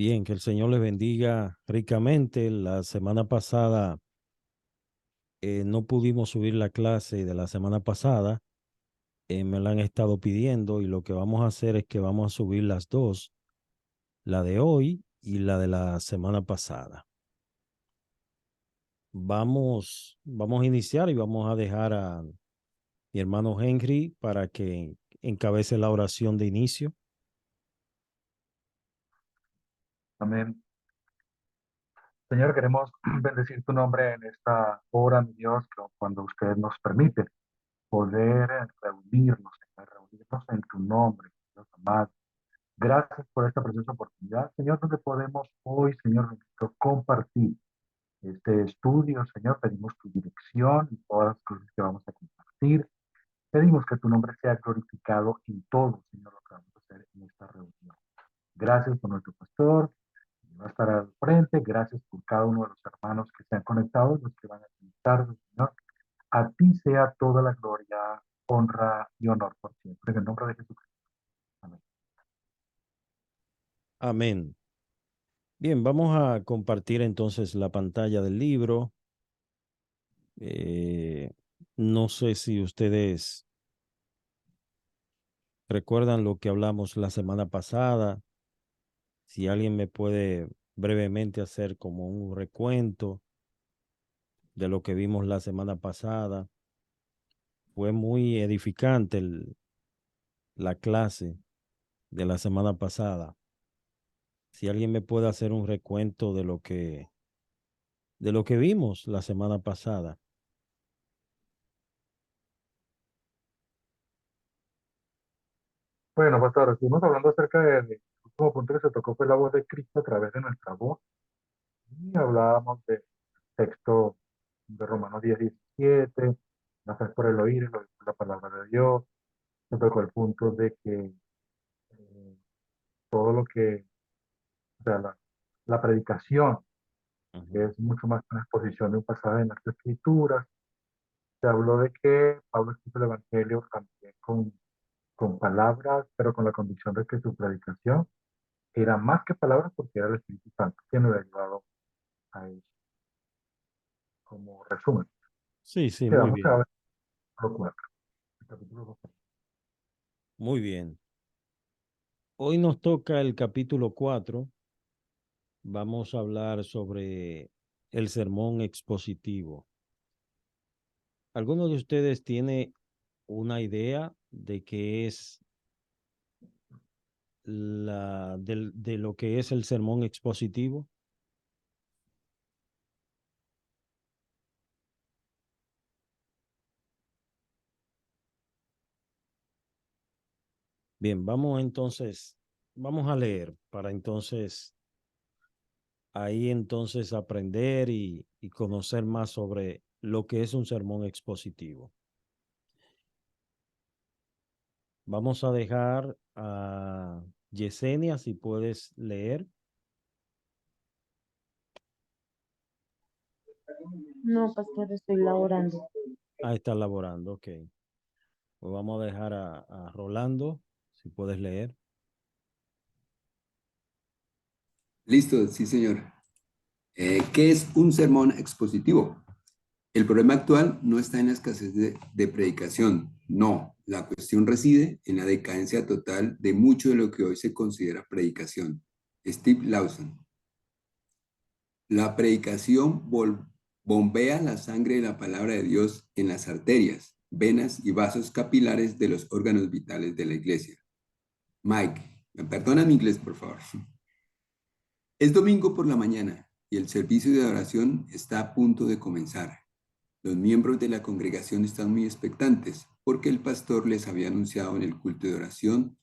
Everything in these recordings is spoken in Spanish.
Bien, que el Señor les bendiga ricamente. La semana pasada no pudimos subir la clase de la semana pasada. Me la han estado pidiendo y lo que vamos a hacer es que vamos a subir las dos, la de hoy y la de la semana pasada. Vamos a iniciar y vamos a dejar a mi hermano Henry para que encabece la oración de inicio. Amén. Señor, queremos bendecir tu nombre en esta hora, mi Dios, que cuando usted nos permite poder reunirnos, Señor, reunirnos en tu nombre, Dios amado. Gracias por esta preciosa oportunidad, Señor, donde podemos hoy, Señor, bendito, compartir este estudio, Señor. Pedimos tu dirección y todas las cosas que vamos a compartir. Pedimos que tu nombre sea glorificado en todo, Señor, lo que vamos a hacer en esta reunión. Gracias por nuestro pastor, va a estar al frente. Gracias por cada uno de los hermanos que se han conectado, los que van a conectar, Señor. A ti sea toda la gloria, honra y honor por siempre. En el nombre de Jesucristo. Amén. Amén. Bien, vamos a compartir entonces la pantalla del libro. Eh, no sé si ustedes recuerdan lo que hablamos la semana pasada. Si alguien me puede brevemente hacer como un recuento de lo que vimos la semana pasada. Fue muy edificante la clase de la semana pasada. Si alguien me puede hacer un recuento de lo que vimos la semana pasada. Bueno, pastor, estuvimos hablando acerca del último punto que se tocó, fue la voz de Cristo a través de nuestra voz. Y hablábamos del texto de Romanos 10:17, la fe por el oír, el oír por la palabra de Dios. Se tocó el punto de que todo lo que, o sea, la predicación que Ujú. es mucho más que una exposición de un pasaje en las Escrituras. Se habló de que Pablo escribió el Evangelio también con palabras, pero con la convicción de que su predicación era más que palabras porque era el Espíritu Santo quien lo había llevado a eso. Como resumen, Sí, sí, muy quedamos a bien. ver los cuatro. El capítulo 2. Muy bien. Hoy nos toca el capítulo 4. Vamos a hablar sobre el sermón expositivo. ¿Alguno de ustedes tiene una idea de qué es de lo que es el sermón expositivo? Bien, vamos a leer para entonces ahí entonces aprender y conocer más sobre lo que es un sermón expositivo. Vamos a dejar a Yesenia, si puedes leer. No, pastor, estoy laborando. Ah, está laborando, ok. Pues vamos a dejar a Rolando, si puedes leer. Listo, sí, señor. ¿Qué es un sermón expositivo? El problema actual no está en la escasez de predicación, no. La cuestión reside en la decadencia total de mucho de lo que hoy se considera predicación. Steve Lawson. La predicación bombea la sangre de la palabra de Dios en las arterias, venas y vasos capilares de los órganos vitales de la iglesia. Mike, me perdona mi inglés, por favor. Es domingo por la mañana y el servicio de oración está a punto de comenzar. Los miembros de la congregación están muy expectantes porque el pastor les había anunciado en el culto de oración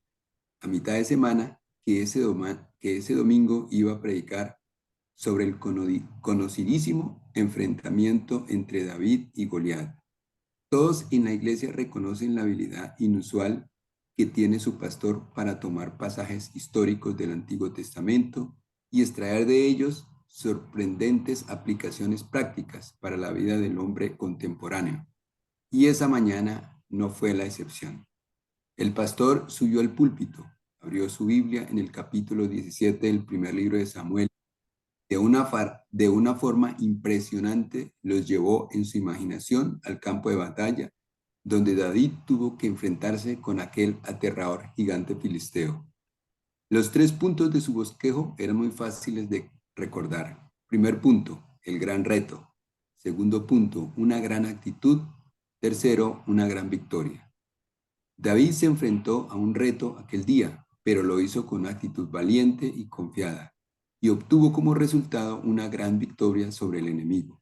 a mitad de semana que ese domingo iba a predicar sobre el conocidísimo enfrentamiento entre David y Goliat. Todos en la iglesia reconocen la habilidad inusual que tiene su pastor para tomar pasajes históricos del Antiguo Testamento y extraer de ellos sorprendentes aplicaciones prácticas para la vida del hombre contemporáneo. Y esa mañana no fue la excepción. El pastor subió al púlpito abrió su Biblia en el capítulo 17 del primer libro de Samuel. De una forma impresionante los llevó en su imaginación al campo de batalla, donde David tuvo que enfrentarse con aquel aterrador gigante filisteo. Los 3 puntos de su bosquejo eran muy fáciles de recordar. Primer punto, el gran reto. Segundo punto, una gran actitud. Tercero, una gran victoria. David se enfrentó a un reto aquel día, pero lo hizo con una actitud valiente y confiada, y obtuvo como resultado una gran victoria sobre el enemigo.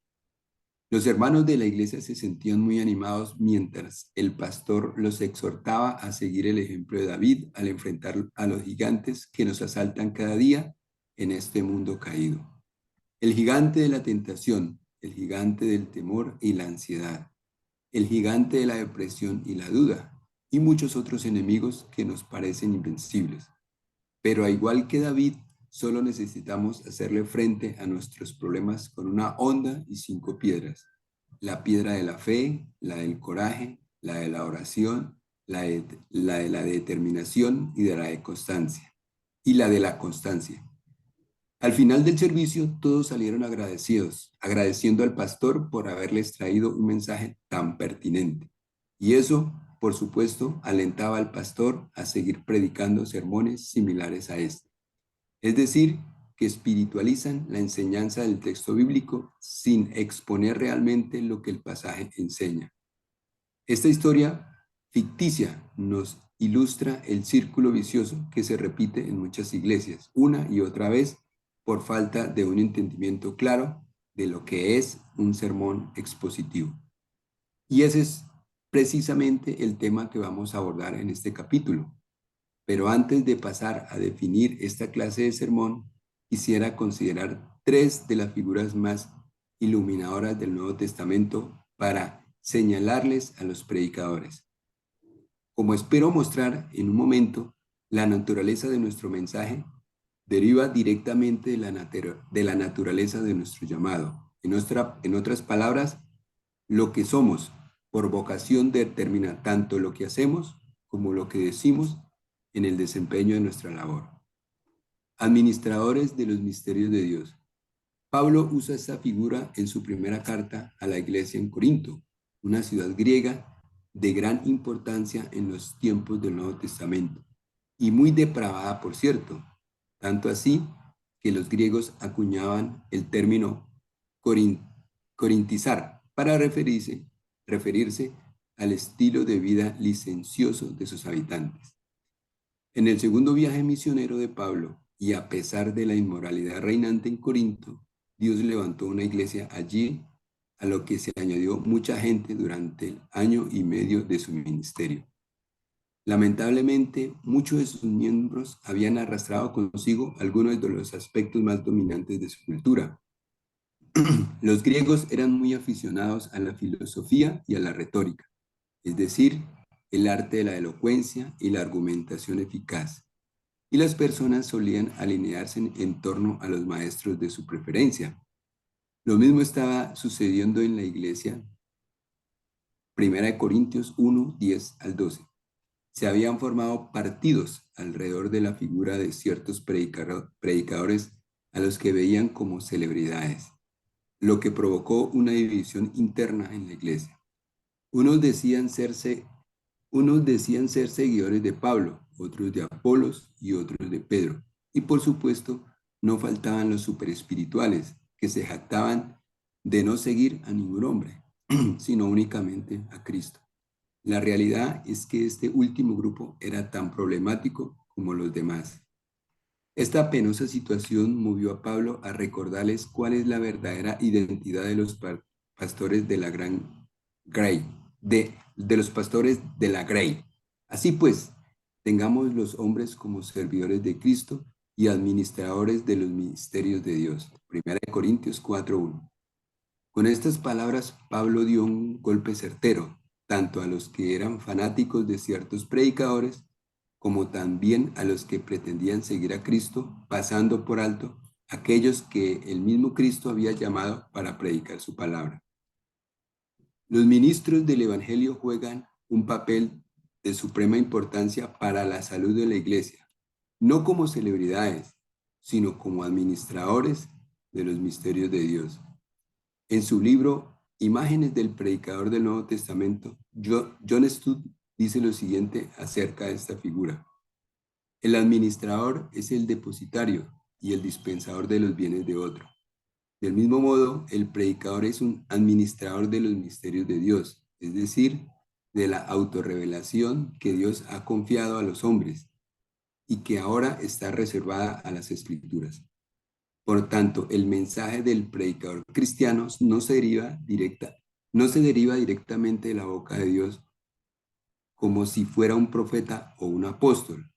Los hermanos de la iglesia se sentían muy animados mientras el pastor los exhortaba a seguir el ejemplo de David al enfrentar a los gigantes que nos asaltan cada día en este mundo caído. El gigante de la tentación, el gigante del temor y la ansiedad, el gigante de la depresión y la duda, y muchos otros enemigos que nos parecen invencibles. Pero al igual que David, solo necesitamos hacerle frente a nuestros problemas con una honda y 5 piedras. La piedra de la fe, la del coraje, la de la oración, la de la determinación y de la constancia. Y la de la constancia. Al final del servicio, todos salieron agradecidos, agradeciendo al pastor por haberles traído un mensaje tan pertinente. Y eso, por supuesto, alentaba al pastor a seguir predicando sermones similares a este. Es decir, que espiritualizan la enseñanza del texto bíblico sin exponer realmente lo que el pasaje enseña. Esta historia ficticia nos ilustra el círculo vicioso que se repite en muchas iglesias, una y otra vez, por falta de un entendimiento claro de lo que es un sermón expositivo. Y ese es precisamente el tema que vamos a abordar en este capítulo. Pero antes de pasar a definir esta clase de sermón, quisiera considerar 3 de las figuras más iluminadoras del Nuevo Testamento para señalarles a los predicadores. Como espero mostrar en un momento, la naturaleza de nuestro mensaje deriva directamente de la naturaleza de nuestro llamado. En otras palabras, lo que somos por vocación determina tanto lo que hacemos como lo que decimos en el desempeño de nuestra labor. Administradores de los misterios de Dios. Pablo usa esta figura en su primera carta a la iglesia en Corinto, una ciudad griega de gran importancia en los tiempos del Nuevo Testamento, y muy depravada, por cierto, tanto así que los griegos acuñaban el término corintizar para referirse al estilo de vida licencioso de sus habitantes. En el segundo viaje misionero de Pablo, y a pesar de la inmoralidad reinante en Corinto, Dios levantó una iglesia allí, a lo que se añadió mucha gente durante el 1 año y medio de su ministerio. Lamentablemente, muchos de sus miembros habían arrastrado consigo algunos de los aspectos más dominantes de su cultura. Los griegos eran muy aficionados a la filosofía y a la retórica, es decir, el arte de la elocuencia y la argumentación eficaz. Y las personas solían alinearse en torno a los maestros de su preferencia. Lo mismo estaba sucediendo en la iglesia. 1 Corintios 1, 10 al 12. Se habían formado partidos alrededor de la figura de ciertos predicadores a los que veían como celebridades, lo que provocó una división interna en la iglesia. Unos decían ser seguidores de Pablo, otros de Apolos y otros de Pedro. Y por supuesto, no faltaban los superespirituales que se jactaban de no seguir a ningún hombre, sino únicamente a Cristo. La realidad es que este último grupo era tan problemático como los demás. Esta penosa situación movió a Pablo a recordarles cuál es la verdadera identidad de los pastores de la gran Grey, de los pastores de la Grey. Así pues, tengamos los hombres como servidores de Cristo y administradores de los misterios de Dios. 1 Corintios 4:1. Con estas palabras, Pablo dio un golpe certero, tanto a los que eran fanáticos de ciertos predicadores, como también a los que pretendían seguir a Cristo, pasando por alto aquellos que el mismo Cristo había llamado para predicar su palabra. Los ministros del Evangelio juegan un papel de suprema importancia para la salud de la iglesia, no como celebridades, sino como administradores de los misterios de Dios. En su libro Imágenes del Predicador del Nuevo Testamento, John Stott dice lo siguiente acerca de esta figura. El administrador es el depositario y el dispensador de los bienes de otro. Del mismo modo, el predicador es un administrador de los misterios de Dios, es decir, de la autorrevelación que Dios ha confiado a los hombres y que ahora está reservada a las Escrituras. Por tanto, el mensaje del predicador cristiano no se deriva directamente de la boca de Dios como si fuera un profeta o un apóstol,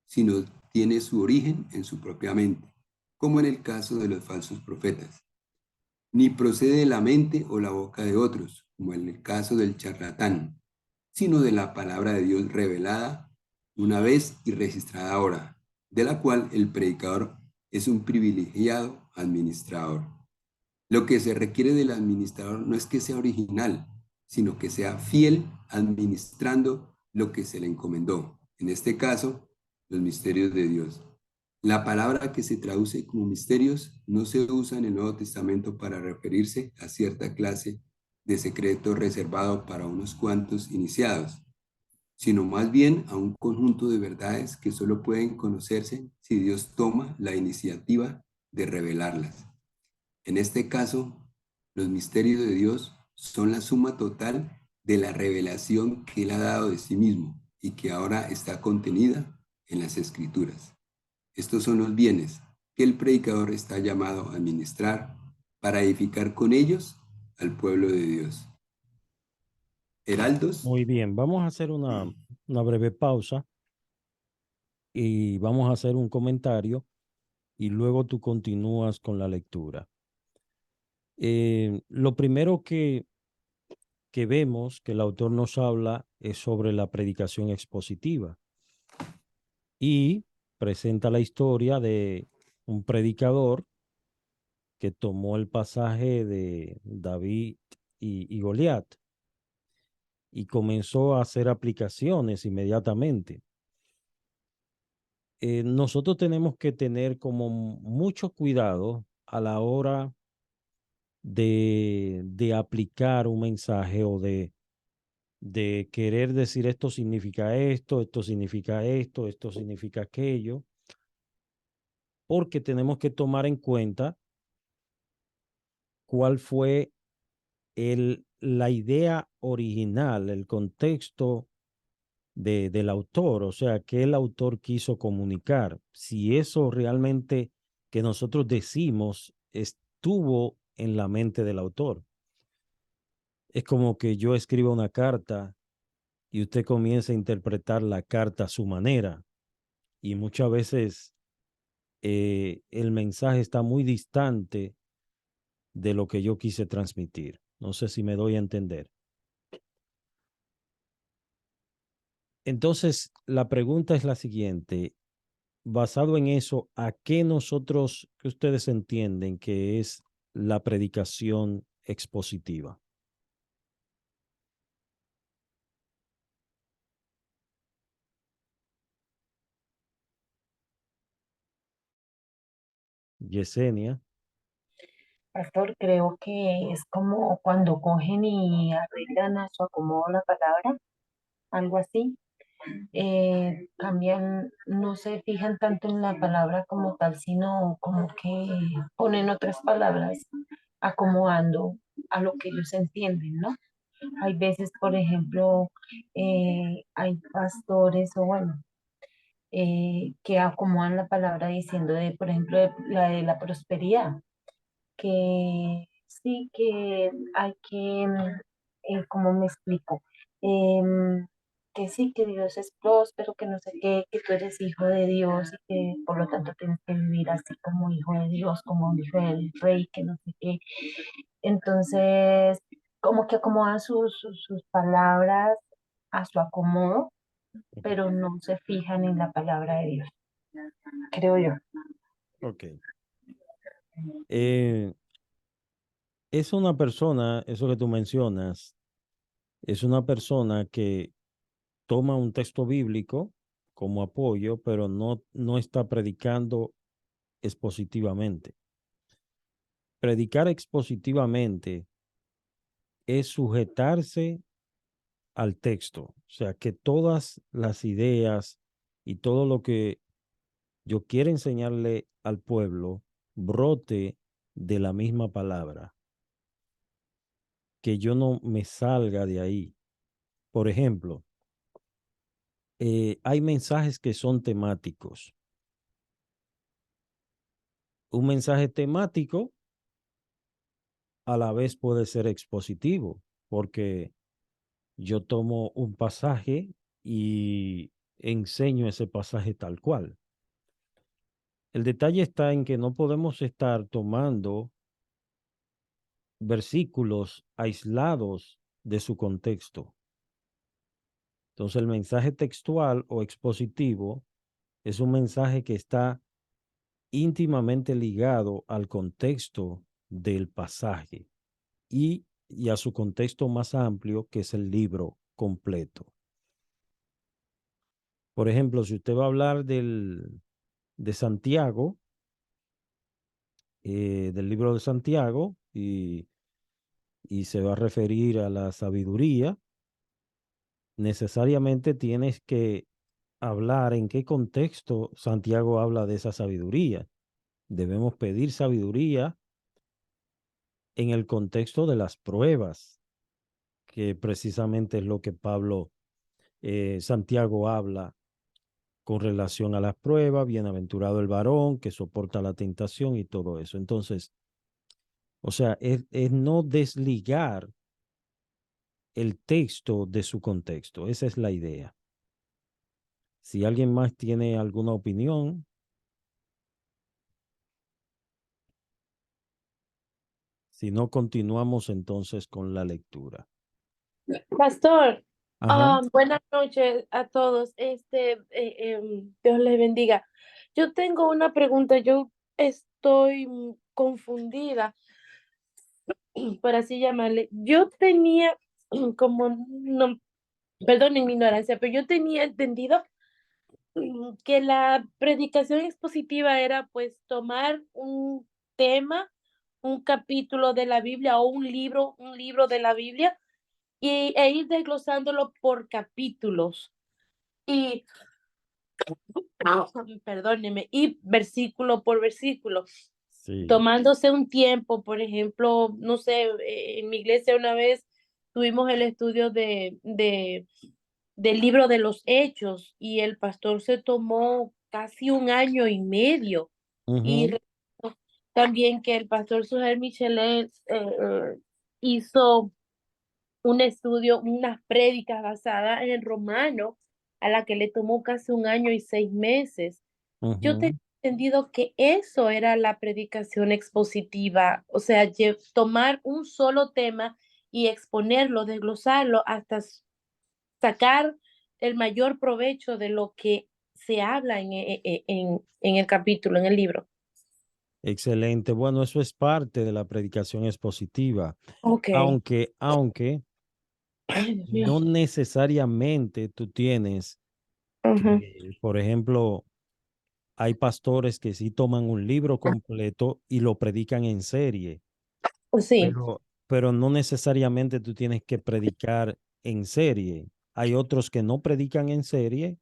sino tiene su origen en su propia mente, como en el caso de los falsos profetas. Ni procede de la mente o la boca de otros, como en el caso del charlatán, sino de la palabra de Dios revelada una vez y registrada ahora, de la cual el predicador es un privilegiado administrador. Lo que se requiere del administrador no es que sea original, sino que sea fiel administrando lo que se le encomendó, en este caso, los misterios de Dios. La palabra que se traduce como misterios no se usa en el Nuevo Testamento para referirse a cierta clase de secreto reservado para unos cuantos iniciados, sino más bien a un conjunto de verdades que solo pueden conocerse si Dios toma la iniciativa de revelarlas. En este caso, los misterios de Dios son la suma total de la revelación que Él ha dado de sí mismo y que ahora está contenida en las Escrituras. Estos son los bienes que el predicador está llamado a administrar para edificar con ellos al pueblo de Dios. Heraldos. Muy bien, vamos a hacer una breve pausa y vamos a hacer un comentario y luego tú continúas con la lectura. Lo primero que vemos que el autor nos habla es sobre la predicación expositiva y presenta la historia de un predicador que tomó el pasaje de David y Goliat y comenzó a hacer aplicaciones inmediatamente. Nosotros tenemos que tener como mucho cuidado a la hora de aplicar un mensaje o de querer decir esto significa esto significa esto significa aquello, porque tenemos que tomar en cuenta cuál fue la idea original, el contexto del autor, o sea, qué el autor quiso comunicar, si eso realmente que nosotros decimos estuvo en la mente del autor. Es como que yo escriba una carta y usted comienza a interpretar la carta a su manera y muchas veces el mensaje está muy distante de lo que yo quise transmitir. No sé si me doy a entender. Entonces, la pregunta es la siguiente. Basado en eso, ¿a qué nosotros, que ustedes entienden que es la predicación expositiva? Yesenia. Pastor, creo que es como cuando cogen y arreglan a su acomodo la palabra, algo así. Cambian, no se fijan tanto en la palabra como tal, sino como que ponen otras palabras acomodando a lo que ellos entienden, ¿no? Hay veces, por ejemplo, hay pastores o bueno, que acomodan la palabra diciendo de, por ejemplo, la de la prosperidad, que sí, que hay que, ¿cómo me explico? Em, que sí, que Dios es próspero, que no sé qué, que tú eres hijo de Dios y que por lo tanto tienes que vivir así como hijo de Dios, como hijo del rey, que no sé qué. Entonces, como que acomodan sus palabras a su acomodo, pero no se fijan en la palabra de Dios, creo yo. Ok. Eh, es una persona, eso que tú mencionas, es una persona que toma un texto bíblico como apoyo, pero no está predicando expositivamente. Predicar expositivamente es sujetarse al texto, o sea, que todas las ideas y todo lo que yo quiero enseñarle al pueblo brote de la misma palabra, que yo no me salga de ahí. Por ejemplo, hay mensajes que son temáticos. Un mensaje temático a la vez puede ser expositivo, porque yo tomo un pasaje y enseño ese pasaje tal cual. El detalle está en que no podemos estar tomando versículos aislados de su contexto. Entonces, el mensaje textual o expositivo es un mensaje que está íntimamente ligado al contexto del pasaje y a su contexto más amplio, que es el libro completo. Por ejemplo, si usted va a hablar de Santiago, del libro de Santiago, y se va a referir a la sabiduría, necesariamente tienes que hablar en qué contexto Santiago habla de esa sabiduría. Debemos pedir sabiduría en el contexto de las pruebas, que precisamente es lo que Santiago habla con relación a las pruebas, bienaventurado el varón que soporta la tentación y todo eso. Entonces, o sea, es no desligar el texto de su contexto. Esa es la idea. Si alguien más tiene alguna opinión, si no, continuamos entonces con la lectura. Pastor, Ajá. buenas noches a todos. Dios les bendiga. Yo tengo una pregunta. Yo estoy confundida, por así llamarle. Yo tenía como, no, perdonen mi ignorancia, pero yo tenía entendido que la predicación expositiva era pues tomar un tema, un capítulo de la Biblia o un libro de la Biblia e ir desglosándolo por capítulos y, perdóneme, y versículo por versículo, Sí. tomándose un tiempo. Por ejemplo, no sé, en mi iglesia una vez tuvimos el estudio del libro de los Hechos y el pastor se tomó casi un año y medio. Y Ujú, también que el pastor Suher Michelet hizo un estudio, unas prédicas basadas en el romano, a la que le tomó casi un año y 6 meses. Yo tenía ujú. entendido que eso era la predicación expositiva, o sea, tomar un solo tema y exponerlo, desglosarlo hasta sacar el mayor provecho de lo que se habla en el capítulo, en el libro. Excelente. Bueno, eso es parte de la predicación expositiva, Ok. aunque Ay, Dios mío. no necesariamente tú tienes Ujú. que, por ejemplo, hay pastores que sí toman un libro completo y lo predican en serie, Sí. pero no necesariamente tú tienes que predicar en serie. Hay otros que no predican en serie,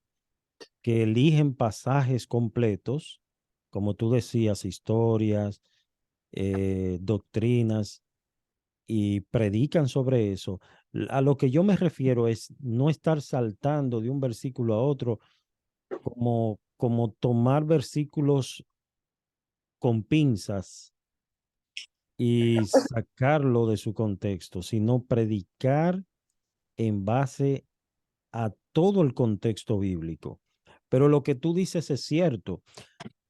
que eligen pasajes completos, como tú decías, historias, doctrinas, y predican sobre eso. A lo que yo me refiero es no estar saltando de un versículo a otro, como tomar versículos con pinzas y sacarlo de su contexto, sino predicar en base a todo el contexto bíblico. Pero lo que tú dices es cierto.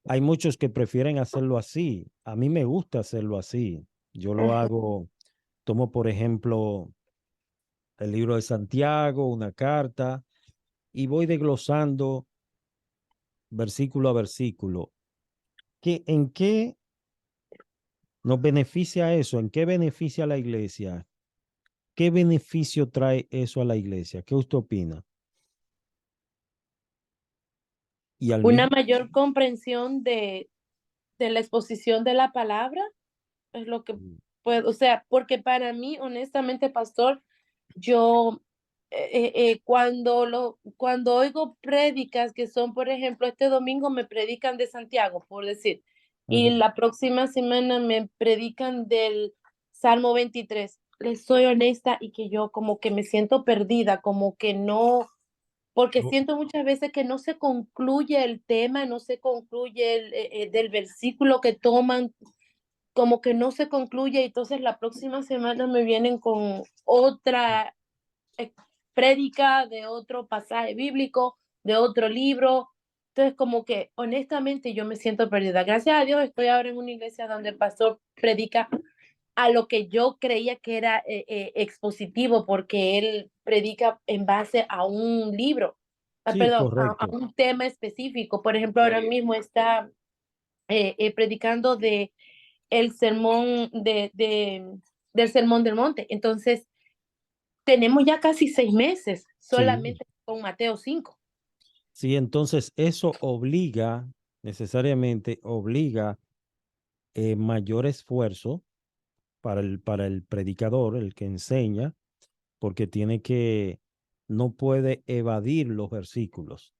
Hay muchos que prefieren hacerlo así. A mí me gusta hacerlo así. Yo lo Ujú. hago, tomo por ejemplo el libro de Santiago, una carta, y voy desglosando versículo a versículo. ¿En qué nos beneficia eso? ¿En qué beneficia a la iglesia? ¿Qué beneficio trae eso a la iglesia? ¿Qué usted opina? y al Una mismo mayor comprensión de la exposición de la palabra es lo que tiempo. puedo, o sea, porque para mí, honestamente, pastor, yo cuando oigo prédicas que son, por ejemplo, este domingo me predican de Santiago, por decir, y Ujú. la próxima semana me predican del Salmo 23. Les soy honesta y que yo como que me siento perdida, como que no, porque Oh, siento muchas veces que no se concluye el tema, no se concluye del versículo que toman, como que no se concluye, entonces la próxima semana me vienen con otra eh, prédica de otro pasaje bíblico, de otro libro. Entonces, como que honestamente yo me siento perdida. Gracias a Dios estoy ahora en una iglesia donde el pastor predica a lo que yo creía que era expositivo, porque él predica en base a un libro, sí, perdón, a correcto. un tema específico. Por ejemplo, ahora mismo está predicando de el sermón del sermón del monte. Entonces, tenemos ya casi 6 meses Sí, solamente con Mateo 5. sí, entonces eso obliga, necesariamente obliga mayor esfuerzo para el predicador, el que enseña, porque no puede evadir los versículos,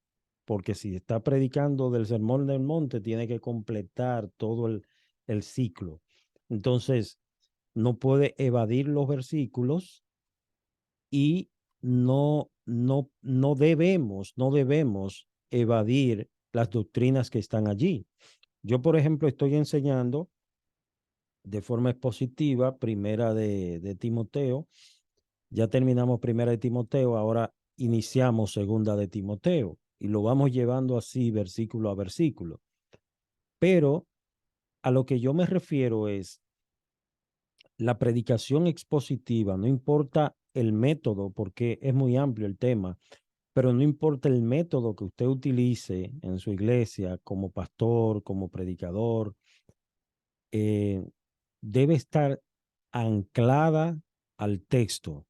porque si está predicando del Sermón del Monte, tiene que completar todo el ciclo. Entonces, no puede evadir los versículos y no debemos evadir las doctrinas que están allí. Yo, por ejemplo, estoy enseñando de forma expositiva primera de Timoteo. Ya terminamos primera de Timoteo, ahora iniciamos segunda de Timoteo y lo vamos llevando así versículo a versículo. Pero a lo que yo me refiero es la predicación expositiva, no importa el método, porque es muy amplio el tema, pero no importa el método que usted utilice en su iglesia como pastor, como predicador, eh, debe estar anclada al texto,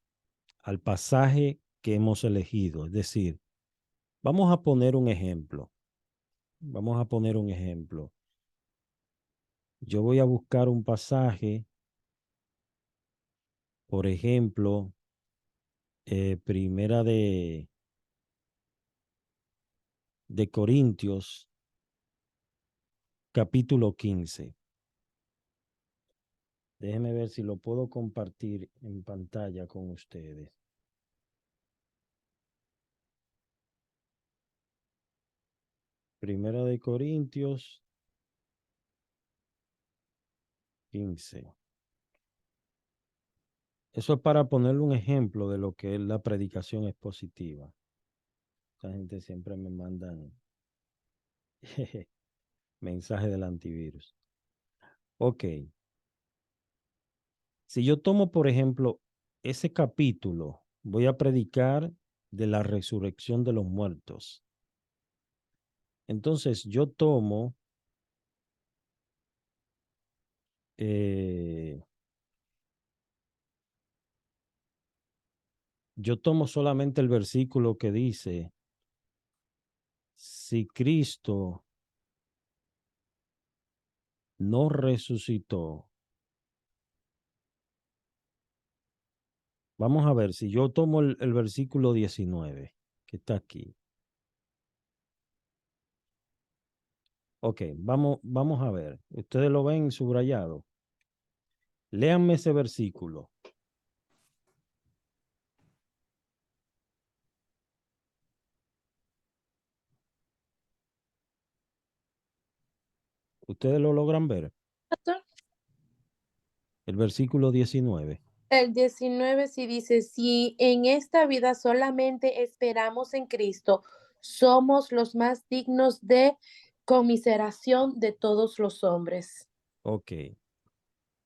al pasaje que hemos elegido. Es decir, vamos a poner un ejemplo. Vamos a poner un ejemplo. Yo voy a buscar un pasaje, por ejemplo, primera de Corintios, capítulo 15. Déjenme ver si lo puedo compartir en pantalla con ustedes. Primera de Corintios 15. Eso es para ponerle un ejemplo de lo que es la predicación expositiva. Esa gente siempre me mandan mensaje del antivirus. Ok. Si yo tomo, por ejemplo, ese capítulo, voy a predicar de la resurrección de los muertos. Entonces, eh, yo tomo solamente el versículo que dice, si Cristo no resucitó. Vamos a ver, si yo tomo el versículo 19, que está aquí. Ok, vamos a ver. Ustedes lo ven subrayado. Léanme ese versículo. Ustedes lo logran ver. El versículo 19. El 19 sí dice, si en esta vida solamente esperamos en Cristo, somos los más dignos de conmiseración de todos los hombres. Ok.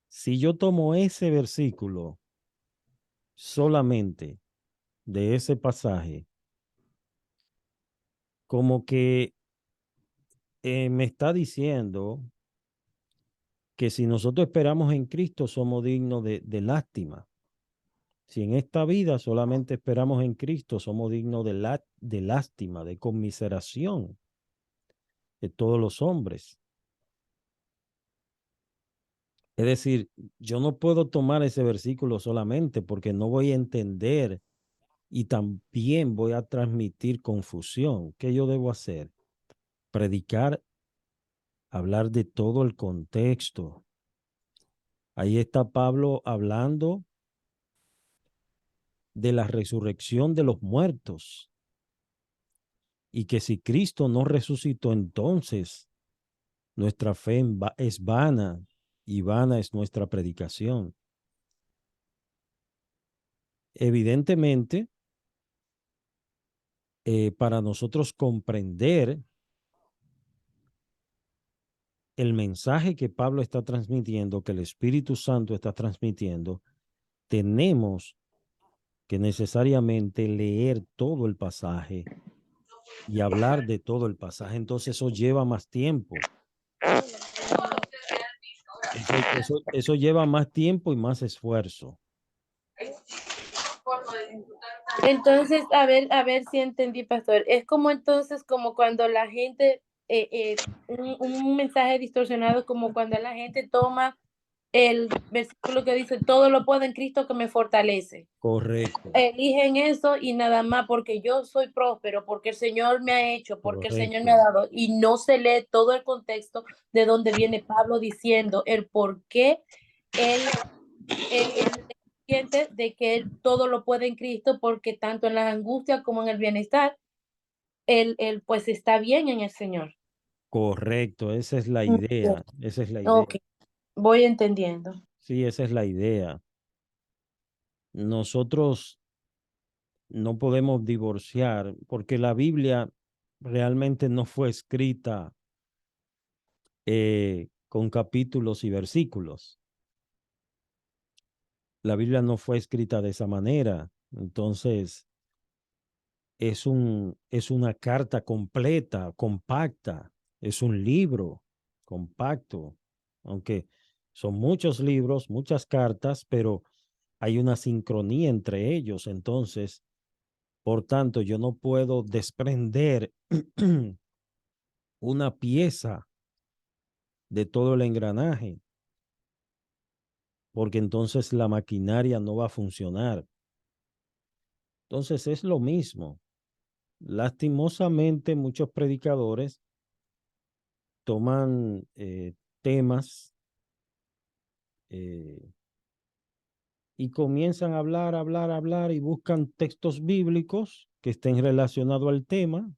Si yo tomo ese versículo solamente de ese pasaje, como que me está diciendo que si nosotros esperamos en Cristo, somos dignos de lástima. Si en esta vida solamente esperamos en Cristo, somos dignos de lástima, de conmiseración. de todos los hombres. Es decir, yo no puedo tomar ese versículo solamente porque no voy a entender y también voy a transmitir confusión. ¿Qué yo debo hacer? Predicar, hablar de todo el contexto. Ahí está Pablo hablando de la resurrección de los muertos y que si Cristo no resucitó, entonces nuestra fe es vana y vana es nuestra predicación. Evidentemente, para nosotros comprender el mensaje que Pablo está transmitiendo, que el Espíritu Santo está transmitiendo, tenemos que necesariamente leer todo el pasaje y hablar de todo el pasaje. Entonces eso lleva más tiempo. Eso lleva más tiempo y más esfuerzo. Entonces, a ver si entendí, pastor. Es como entonces, como cuando la gente, un mensaje distorsionado, como cuando la gente toma el versículo que dice, todo lo puedo en Cristo que me fortalece. Correcto, Eligen eso y nada más porque yo soy próspero, porque el Señor me ha hecho, porque el Señor me ha correcto, dado, y no se lee todo el contexto de donde viene Pablo diciendo el por qué él, él siente de que él todo lo puede en Cristo, porque tanto en la angustia como en el bienestar, él pues está bien en el Señor. correcto. Esa es la Mm, idea. Esa es la ok, idea. voy entendiendo. Sí, esa es la idea. Nosotros no podemos divorciar porque la Biblia realmente no fue escrita con capítulos y versículos. La Biblia no fue escrita de esa manera. Entonces, es una carta completa, compacta, es un libro compacto, aunque son muchos libros, muchas cartas, pero hay una sincronía entre ellos. Entonces, por tanto, yo no puedo desprender una pieza de todo el engranaje, porque entonces la maquinaria no va a funcionar. Entonces, es lo mismo. Lastimosamente, muchos predicadores toman temas eh, y comienzan a hablar, hablar, hablar y buscan textos bíblicos que estén relacionados al tema,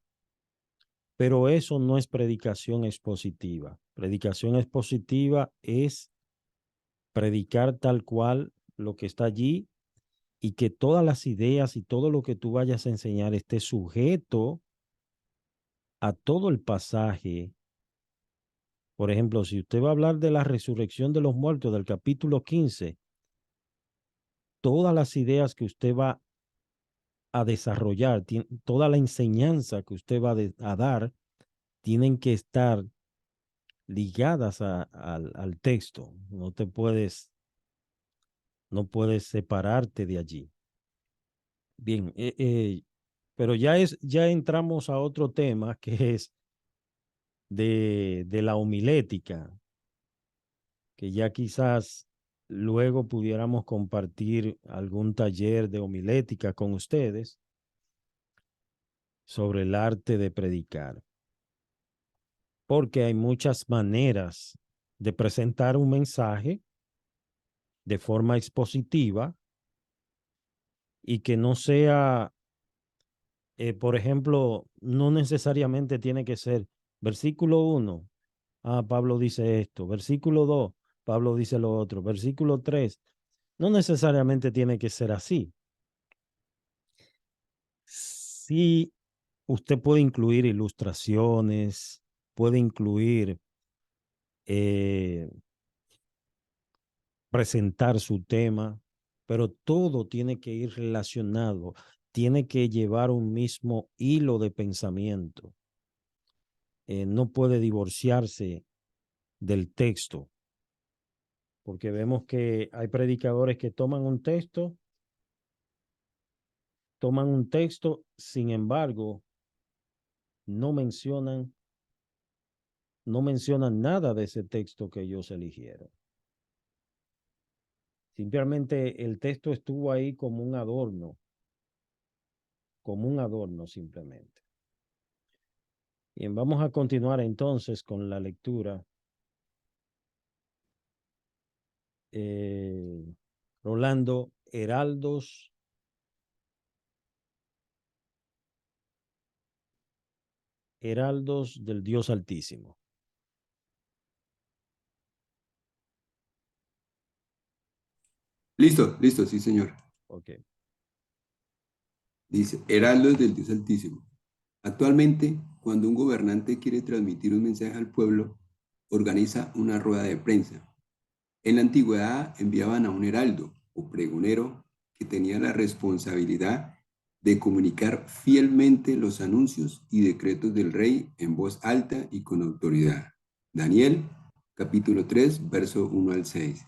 pero eso no es predicación expositiva. Predicación expositiva es predicar tal cual lo que está allí y que todas las ideas y todo lo que tú vayas a enseñar esté sujeto a todo el pasaje. Por ejemplo, si usted va a hablar de la resurrección de los muertos del capítulo 15, todas las ideas que usted va a desarrollar, toda la enseñanza que usted va a dar, tienen que estar ligadas al texto. No puedes separarte de allí. Bien, pero ya entramos a otro tema que es de la homilética, que ya quizás luego pudiéramos compartir algún taller de homilética con ustedes sobre el arte de predicar, porque hay muchas maneras de presentar un mensaje de forma expositiva y que no sea, por ejemplo, no necesariamente tiene que ser versículo 1, Pablo dice esto, versículo 2, Pablo dice lo otro, versículo 3, no necesariamente tiene que ser así. Sí, usted puede incluir ilustraciones, puede incluir presentar su tema, pero todo tiene que ir relacionado, tiene que llevar un mismo hilo de pensamiento. No puede divorciarse del texto, porque vemos que hay predicadores que toman un texto, sin embargo, no mencionan no mencionan nada de ese texto que ellos eligieron. Simplemente el texto estuvo ahí como un adorno simplemente. Bien, vamos a continuar entonces con la lectura. Rolando, heraldos del Dios Altísimo. Listo, listo, sí, señor. Ok. Dice, heraldos del Dios Altísimo. Actualmente, cuando un gobernante quiere transmitir un mensaje al pueblo, organiza una rueda de prensa. En la antigüedad enviaban a un heraldo o pregonero que tenía la responsabilidad de comunicar fielmente los anuncios y decretos del rey en voz alta y con autoridad. Daniel, capítulo 3, verso 1 al 6.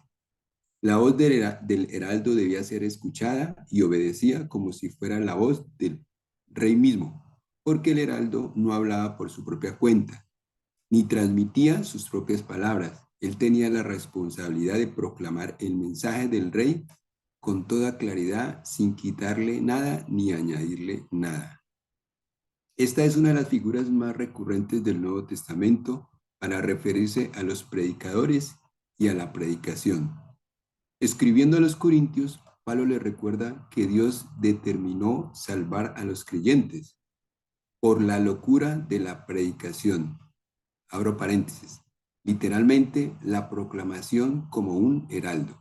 La voz del heraldo debía ser escuchada y obedecida como si fuera la voz del rey mismo, porque el heraldo no hablaba por su propia cuenta, ni transmitía sus propias palabras. Él tenía la responsabilidad de proclamar el mensaje del rey con toda claridad, sin quitarle nada ni añadirle nada. Esta es una de las figuras más recurrentes del Nuevo Testamento para referirse a los predicadores y a la predicación. Escribiendo a los Corintios, Pablo le recuerda que Dios determinó salvar a los creyentes por la locura de la predicación. Abro paréntesis. Literalmente, la proclamación como un heraldo.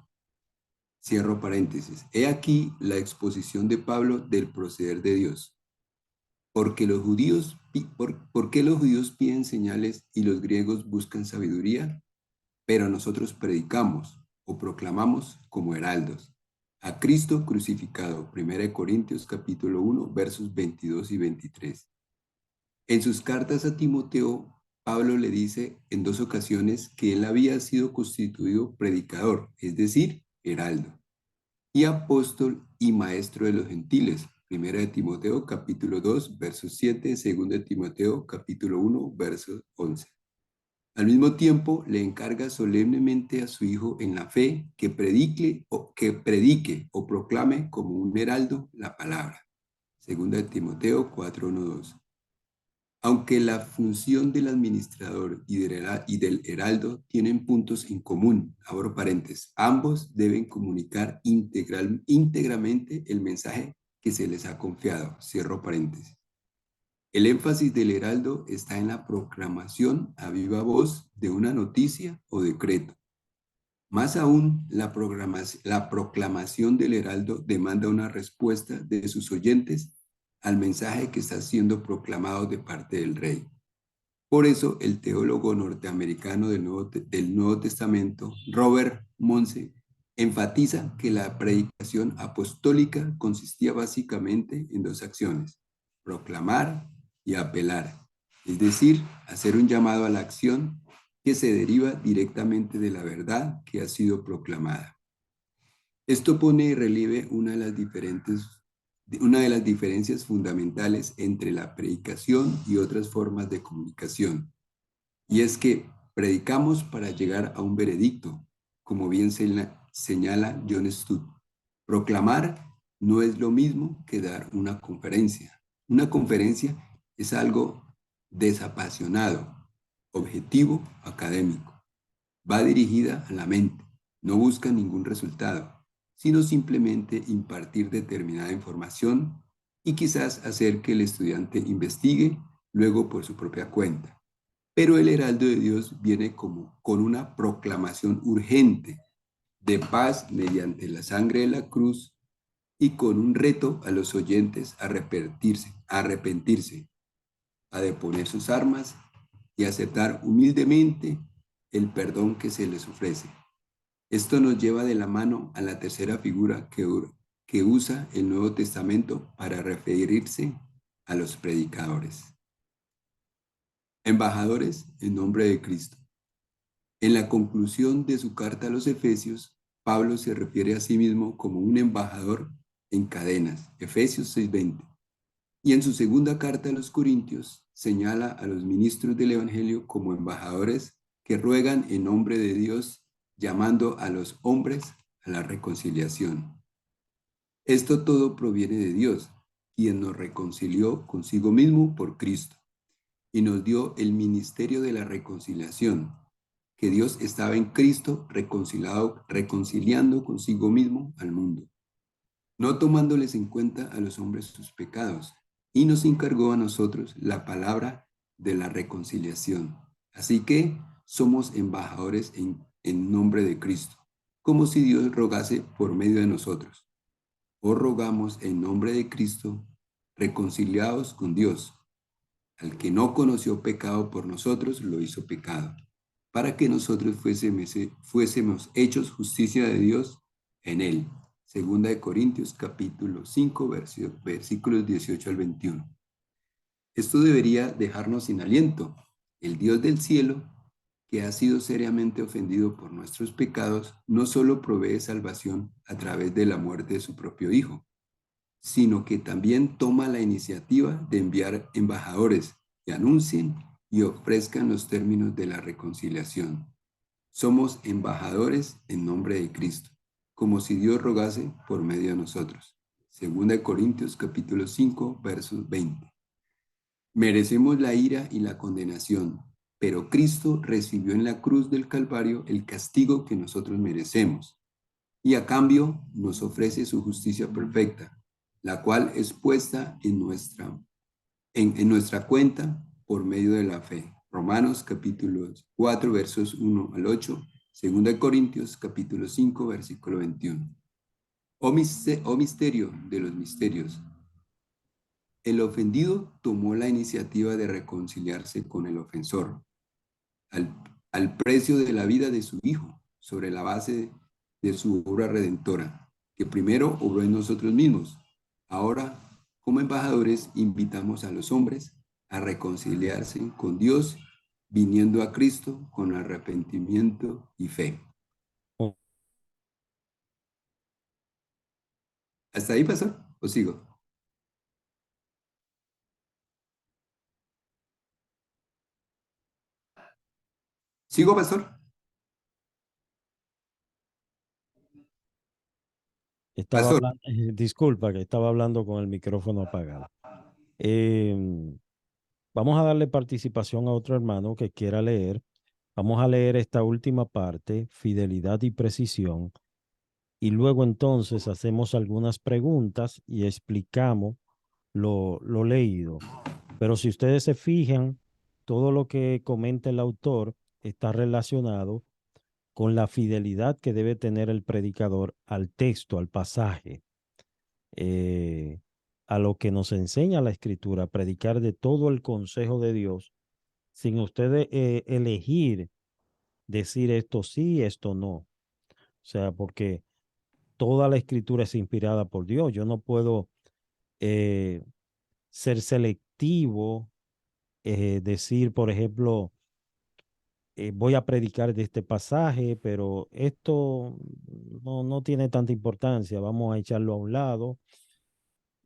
Cierro paréntesis. He aquí la exposición de Pablo del proceder de Dios. ¿Por qué los judíos piden señales y los griegos buscan sabiduría? Pero nosotros predicamos o proclamamos como heraldos a Cristo crucificado. 1 Corintios capítulo 1, versos 22 y 23. En sus cartas a Timoteo, Pablo le dice en 2 ocasiones que él había sido constituido predicador, es decir, heraldo, y apóstol y maestro de los gentiles. 1 Timoteo capítulo 2, verso 7, 2 Timoteo capítulo 1, verso 11. Al mismo tiempo, le encarga solemnemente a su hijo en la fe que predique o proclame como un heraldo la palabra. 2 Timoteo 4, 1, 2. Aunque la función del administrador y del heraldo tienen puntos en común, abro paréntesis, ambos deben comunicar íntegramente el mensaje que se les ha confiado, cierro paréntesis. El énfasis del heraldo está en la proclamación a viva voz de una noticia o decreto. Más aún, la proclamación del heraldo demanda una respuesta de sus oyentes al mensaje que está siendo proclamado de parte del rey. Por eso, el teólogo norteamericano del Nuevo Testamento, Robert Monse, enfatiza que la predicación apostólica consistía básicamente en dos acciones: proclamar y apelar, es decir, hacer un llamado a la acción que se deriva directamente de la verdad que ha sido proclamada. Esto pone en relieve una de las diferencias fundamentales entre la predicación y otras formas de comunicación, y es que predicamos para llegar a un veredicto, como bien señala John Stott. Proclamar no es lo mismo que dar una conferencia. Una conferencia es algo desapasionado, objetivo, académico. Va dirigida a la mente, no busca ningún resultado, sino simplemente impartir determinada información y quizás hacer que el estudiante investigue luego por su propia cuenta. Pero el heraldo de Dios viene con una proclamación urgente de paz mediante la sangre de la cruz y con un reto a los oyentes a arrepentirse, a deponer sus armas y aceptar humildemente el perdón que se les ofrece. Esto nos lleva de la mano a la tercera figura que usa el Nuevo Testamento para referirse a los predicadores. Embajadores en nombre de Cristo. En la conclusión de su carta a los Efesios, Pablo se refiere a sí mismo como un embajador en cadenas. Efesios 6:20. Y en su segunda carta a los Corintios señala a los ministros del Evangelio como embajadores que ruegan en nombre de Dios, llamando a los hombres a la reconciliación. Esto todo proviene de Dios, quien nos reconcilió consigo mismo por Cristo y nos dio el ministerio de la reconciliación, que Dios estaba en Cristo reconciliando consigo mismo al mundo, no tomándoles en cuenta a los hombres sus pecados, y nos encargó a nosotros la palabra de la reconciliación. Así que somos embajadores en nombre de Cristo, como si Dios rogase por medio de nosotros. Os rogamos en nombre de Cristo, reconciliados con Dios. Al que no conoció pecado por nosotros, lo hizo pecado, para que nosotros fuésemos hechos justicia de Dios en él. Segunda de Corintios capítulo 5, versículos 18 al 21. Esto debería dejarnos sin aliento. El Dios del cielo, que ha sido seriamente ofendido por nuestros pecados, no solo provee salvación a través de la muerte de su propio Hijo, sino que también toma la iniciativa de enviar embajadores que anuncien y ofrezcan los términos de la reconciliación. Somos embajadores en nombre de Cristo, como si Dios rogase por medio de nosotros. Segunda de Corintios capítulo 5, versos 20. Merecemos la ira y la condenación, pero Cristo recibió en la cruz del Calvario el castigo que nosotros merecemos, y a cambio nos ofrece su justicia perfecta, la cual es puesta en nuestra cuenta por medio de la fe. Romanos capítulo 4, versos 1 al 8, 2 Corintios capítulo 5, versículo 21. Oh misterio de los misterios. El ofendido tomó la iniciativa de reconciliarse con el ofensor al precio de la vida de su Hijo, sobre la base de su obra redentora, que primero obró en nosotros mismos. Ahora, como embajadores, invitamos a los hombres a reconciliarse con Dios, viniendo a Cristo con arrepentimiento y fe. ¿Hasta ahí, pastor? ¿O sigo? ¿Sigo, pastor? Estaba Pastor. hablando, disculpa que estaba hablando con el micrófono apagado. Vamos a darle participación a otro hermano que quiera leer. Vamos a leer esta última parte, fidelidad y precisión, y luego entonces hacemos algunas preguntas y explicamos lo leído. Pero si ustedes se fijan, todo lo que comenta el autor está relacionado con la fidelidad que debe tener el predicador al texto, al pasaje, eh, a lo que nos enseña la Escritura, predicar de todo el consejo de Dios, sin ustedes elegir decir esto sí, esto no. O sea, porque toda la Escritura es inspirada por Dios. Yo no puedo eh, ser selectivo, decir, por ejemplo, voy a predicar de este pasaje, pero esto no tiene tanta importancia, vamos a echarlo a un lado.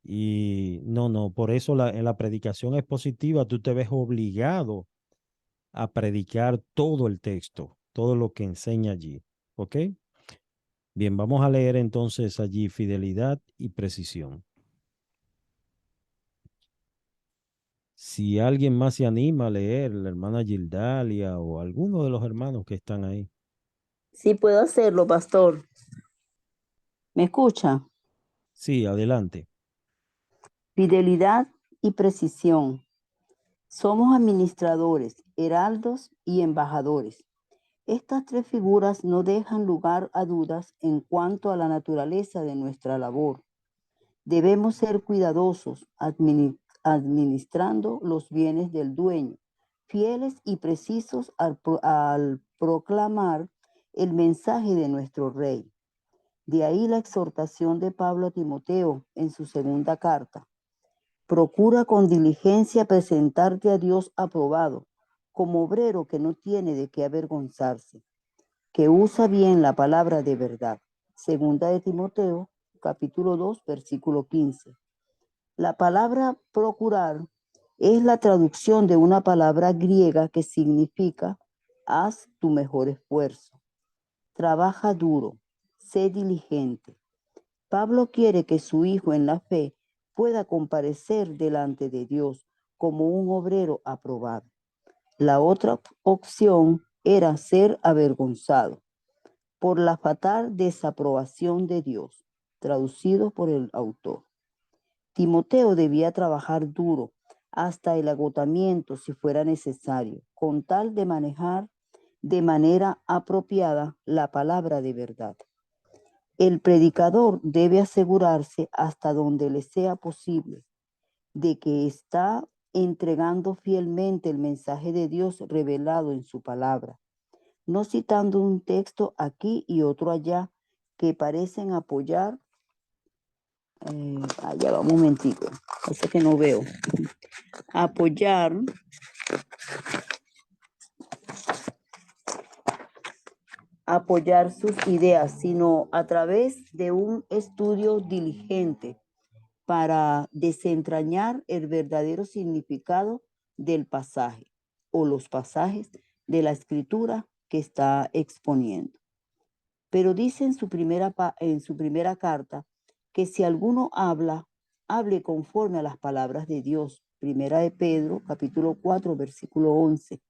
Y no, por eso en la predicación expositiva tú te ves obligado a predicar todo el texto, todo lo que enseña allí. ¿Ok? Bien, vamos a leer entonces allí fidelidad y precisión. Si alguien más se anima a leer, la hermana Gildalia o alguno de los hermanos que están ahí. Sí puedo hacerlo, pastor. ¿Me escucha? Sí, adelante. Fidelidad y precisión. Somos administradores, heraldos y embajadores. Estas tres figuras no dejan lugar a dudas en cuanto a la naturaleza de nuestra labor. Debemos ser cuidadosos administrando los bienes del dueño, fieles y precisos al proclamar el mensaje de nuestro Rey. De ahí la exhortación de Pablo a Timoteo en su segunda carta. Procura con diligencia presentarte a Dios aprobado, como obrero que no tiene de qué avergonzarse, que usa bien la palabra de verdad. Segunda de Timoteo, capítulo 2, versículo 15. La palabra procurar es la traducción de una palabra griega que significa haz tu mejor esfuerzo, trabaja duro, sé diligente. Pablo quiere que su hijo en la fe pueda comparecer delante de Dios como un obrero aprobado. La otra opción era ser avergonzado por la fatal desaprobación de Dios, traducido por el autor. Timoteo debía trabajar duro hasta el agotamiento si fuera necesario, con tal de manejar de manera apropiada la palabra de verdad. El predicador debe asegurarse hasta donde le sea posible de que está entregando fielmente el mensaje de Dios revelado en su palabra, no citando un texto aquí y otro allá que parecen apoyar. Ya va un momentito, pasa que no veo. Apoyar sus ideas, sino a través de un estudio diligente para desentrañar el verdadero significado del pasaje o los pasajes de la escritura que está exponiendo. Pero dice en su primera carta que si alguno habla, hable conforme a las palabras de Dios. Primera de Pedro, capítulo 4, versículo 11.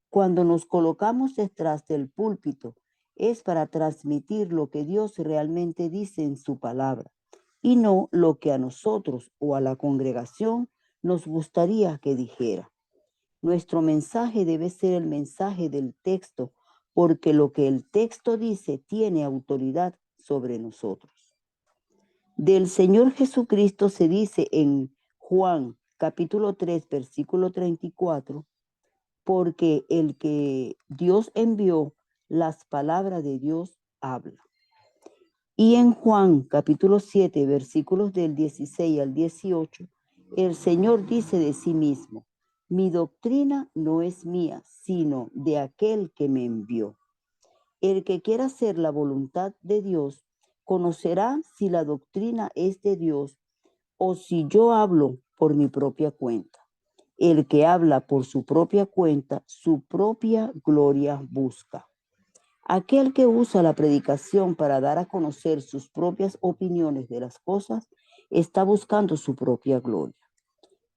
Cuando nos colocamos detrás del púlpito, es para transmitir lo que Dios realmente dice en su palabra y no lo que a nosotros o a la congregación nos gustaría que dijera. Nuestro mensaje debe ser el mensaje del texto, porque lo que el texto dice tiene autoridad sobre nosotros. Del Señor Jesucristo se dice en Juan capítulo 3, versículo 34, porque el que Dios envió, las palabras de Dios habla. Y en Juan capítulo 7, versículos del 16 al 18, el Señor dice de sí mismo, mi doctrina no es mía, sino de aquel que me envió. El que quiera hacer la voluntad de Dios, conocerá si la doctrina es de Dios o si yo hablo por mi propia cuenta. El que habla por su propia cuenta, su propia gloria busca. Aquel que usa la predicación para dar a conocer sus propias opiniones de las cosas, está buscando su propia gloria.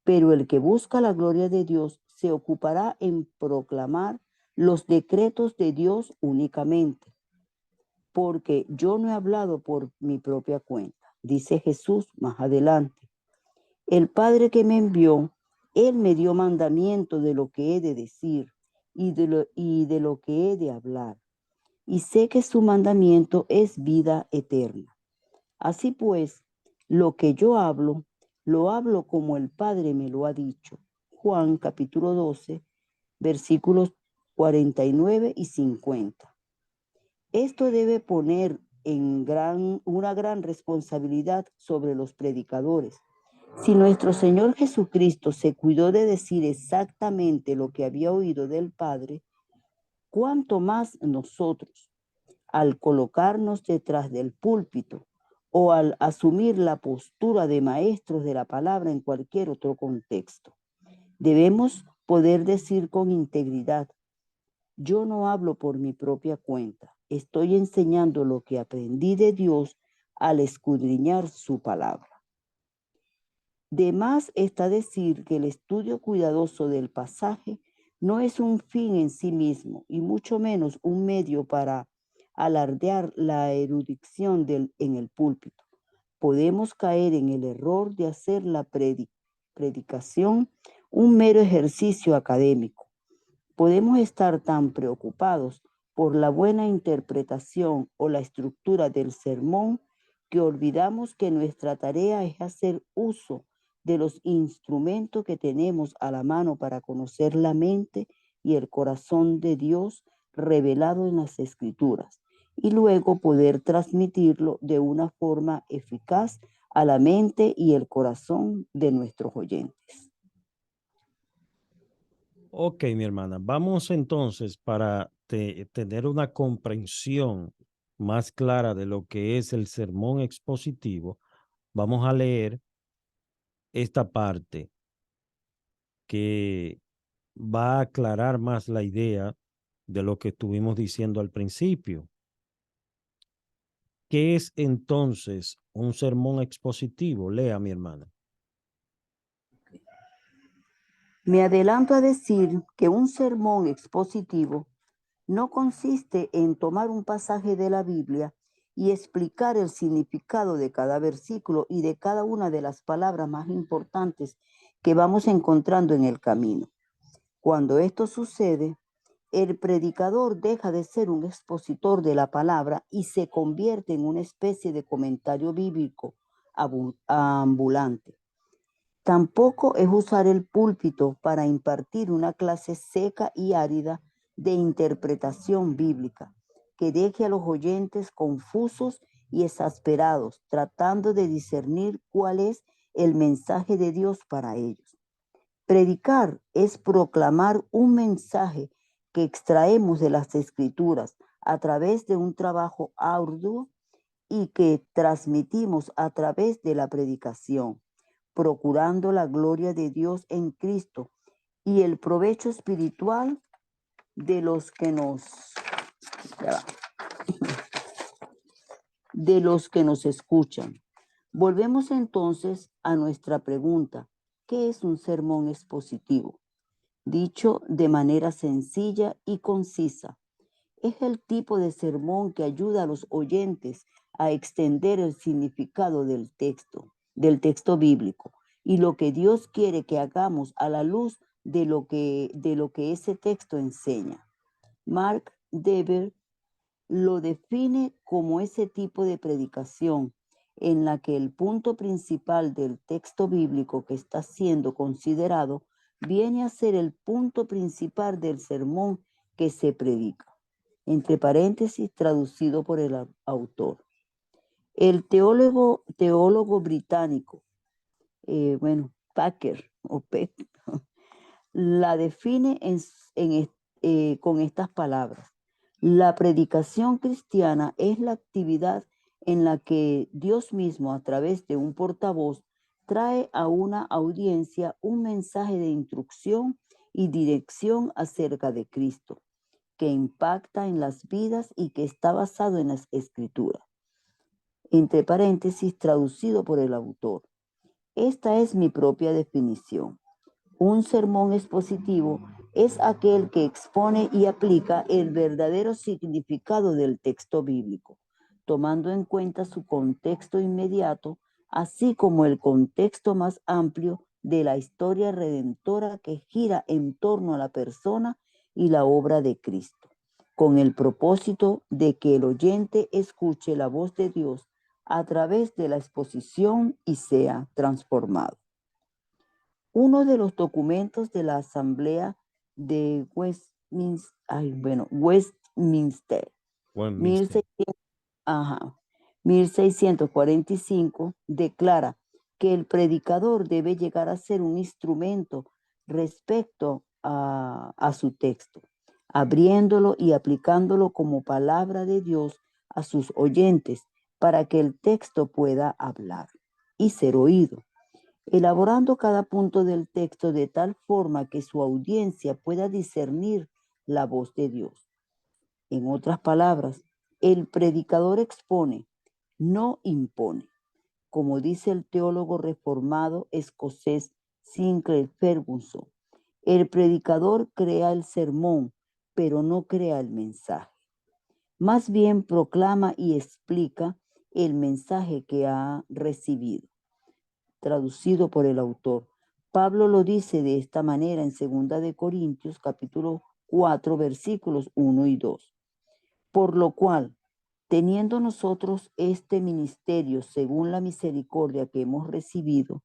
Pero el que busca la gloria de Dios se ocupará en proclamar los decretos de Dios únicamente. Porque yo no he hablado por mi propia cuenta, dice Jesús más adelante. El Padre que me envió, Él me dio mandamiento de lo que he de decir y de lo que he de hablar. Y sé que su mandamiento es vida eterna. Así pues, lo que yo hablo, lo hablo como el Padre me lo ha dicho. Juan capítulo 12, versículos 49 y 50. Esto debe poner una gran responsabilidad sobre los predicadores. Si nuestro Señor Jesucristo se cuidó de decir exactamente lo que había oído del Padre, ¿cuánto más nosotros, al colocarnos detrás del púlpito o al asumir la postura de maestros de la palabra en cualquier otro contexto? Debemos poder decir con integridad, yo no hablo por mi propia cuenta, estoy enseñando lo que aprendí de Dios al escudriñar su palabra. De más está decir que el estudio cuidadoso del pasaje no es un fin en sí mismo y mucho menos un medio para alardear la erudición en el púlpito. Podemos caer en el error de hacer la predicación un mero ejercicio académico. Podemos estar tan preocupados por la buena interpretación o la estructura del sermón que olvidamos que nuestra tarea es hacer uso de los instrumentos que tenemos a la mano para conocer la mente y el corazón de Dios revelado en las Escrituras y luego poder transmitirlo de una forma eficaz a la mente y el corazón de nuestros oyentes. Ok, mi hermana, vamos entonces para tener una comprensión más clara de lo que es el sermón expositivo. Vamos a leer esta parte que va a aclarar más la idea de lo que estuvimos diciendo al principio. ¿Qué es entonces un sermón expositivo? Lea, mi hermana. Me adelanto a decir que un sermón expositivo no consiste en tomar un pasaje de la Biblia y explicar el significado de cada versículo y de cada una de las palabras más importantes que vamos encontrando en el camino. Cuando esto sucede, el predicador deja de ser un expositor de la palabra y se convierte en una especie de comentario bíblico ambulante. Tampoco es usar el púlpito para impartir una clase seca y árida de interpretación bíblica que deje a los oyentes confusos y exasperados, tratando de discernir cuál es el mensaje de Dios para ellos. Predicar es proclamar un mensaje que extraemos de las Escrituras a través de un trabajo arduo y que transmitimos a través de la predicación, procurando la gloria de Dios en Cristo y el provecho espiritual de los que nos escuchan. Volvemos entonces a nuestra pregunta: ¿qué es un sermón expositivo? Dicho de manera sencilla y concisa, es el tipo de sermón que ayuda a los oyentes a extender el significado del texto bíblico y lo que Dios quiere que hagamos a la luz de lo que ese texto enseña. Mark Dever lo define como ese tipo de predicación en la que el punto principal del texto bíblico que está siendo considerado viene a ser el punto principal del sermón que se predica. Entre paréntesis, traducido por el autor. El teólogo británico, Packer, la define con estas palabras: la predicación cristiana es la actividad en la que Dios mismo, a través de un portavoz, trae a una audiencia un mensaje de instrucción y dirección acerca de Cristo, que impacta en las vidas y que está basado en las Escrituras. Entre paréntesis, traducido por el autor. Esta es mi propia definición. Un sermón expositivo es aquel que expone y aplica el verdadero significado del texto bíblico, tomando en cuenta su contexto inmediato, así como el contexto más amplio de la historia redentora que gira en torno a la persona y la obra de Cristo, con el propósito de que el oyente escuche la voz de Dios a través de la exposición y sea transformado. Uno de los documentos de la Asamblea de Westminster, 1645, declara que el predicador debe llegar a ser un instrumento respecto a su texto, abriéndolo y aplicándolo como palabra de Dios a sus oyentes para que el texto pueda hablar y ser oído, elaborando cada punto del texto de tal forma que su audiencia pueda discernir la voz de Dios. En otras palabras, el predicador expone, no impone. Como dice el teólogo reformado escocés Sinclair Ferguson, el predicador crea el sermón, pero no crea el mensaje. Más bien proclama y explica el mensaje que ha recibido. Traducido por el autor. Pablo lo dice de esta manera en 2 Corintios capítulo 4 versículos 1 y 2. Por lo cual, teniendo nosotros este ministerio según la misericordia que hemos recibido,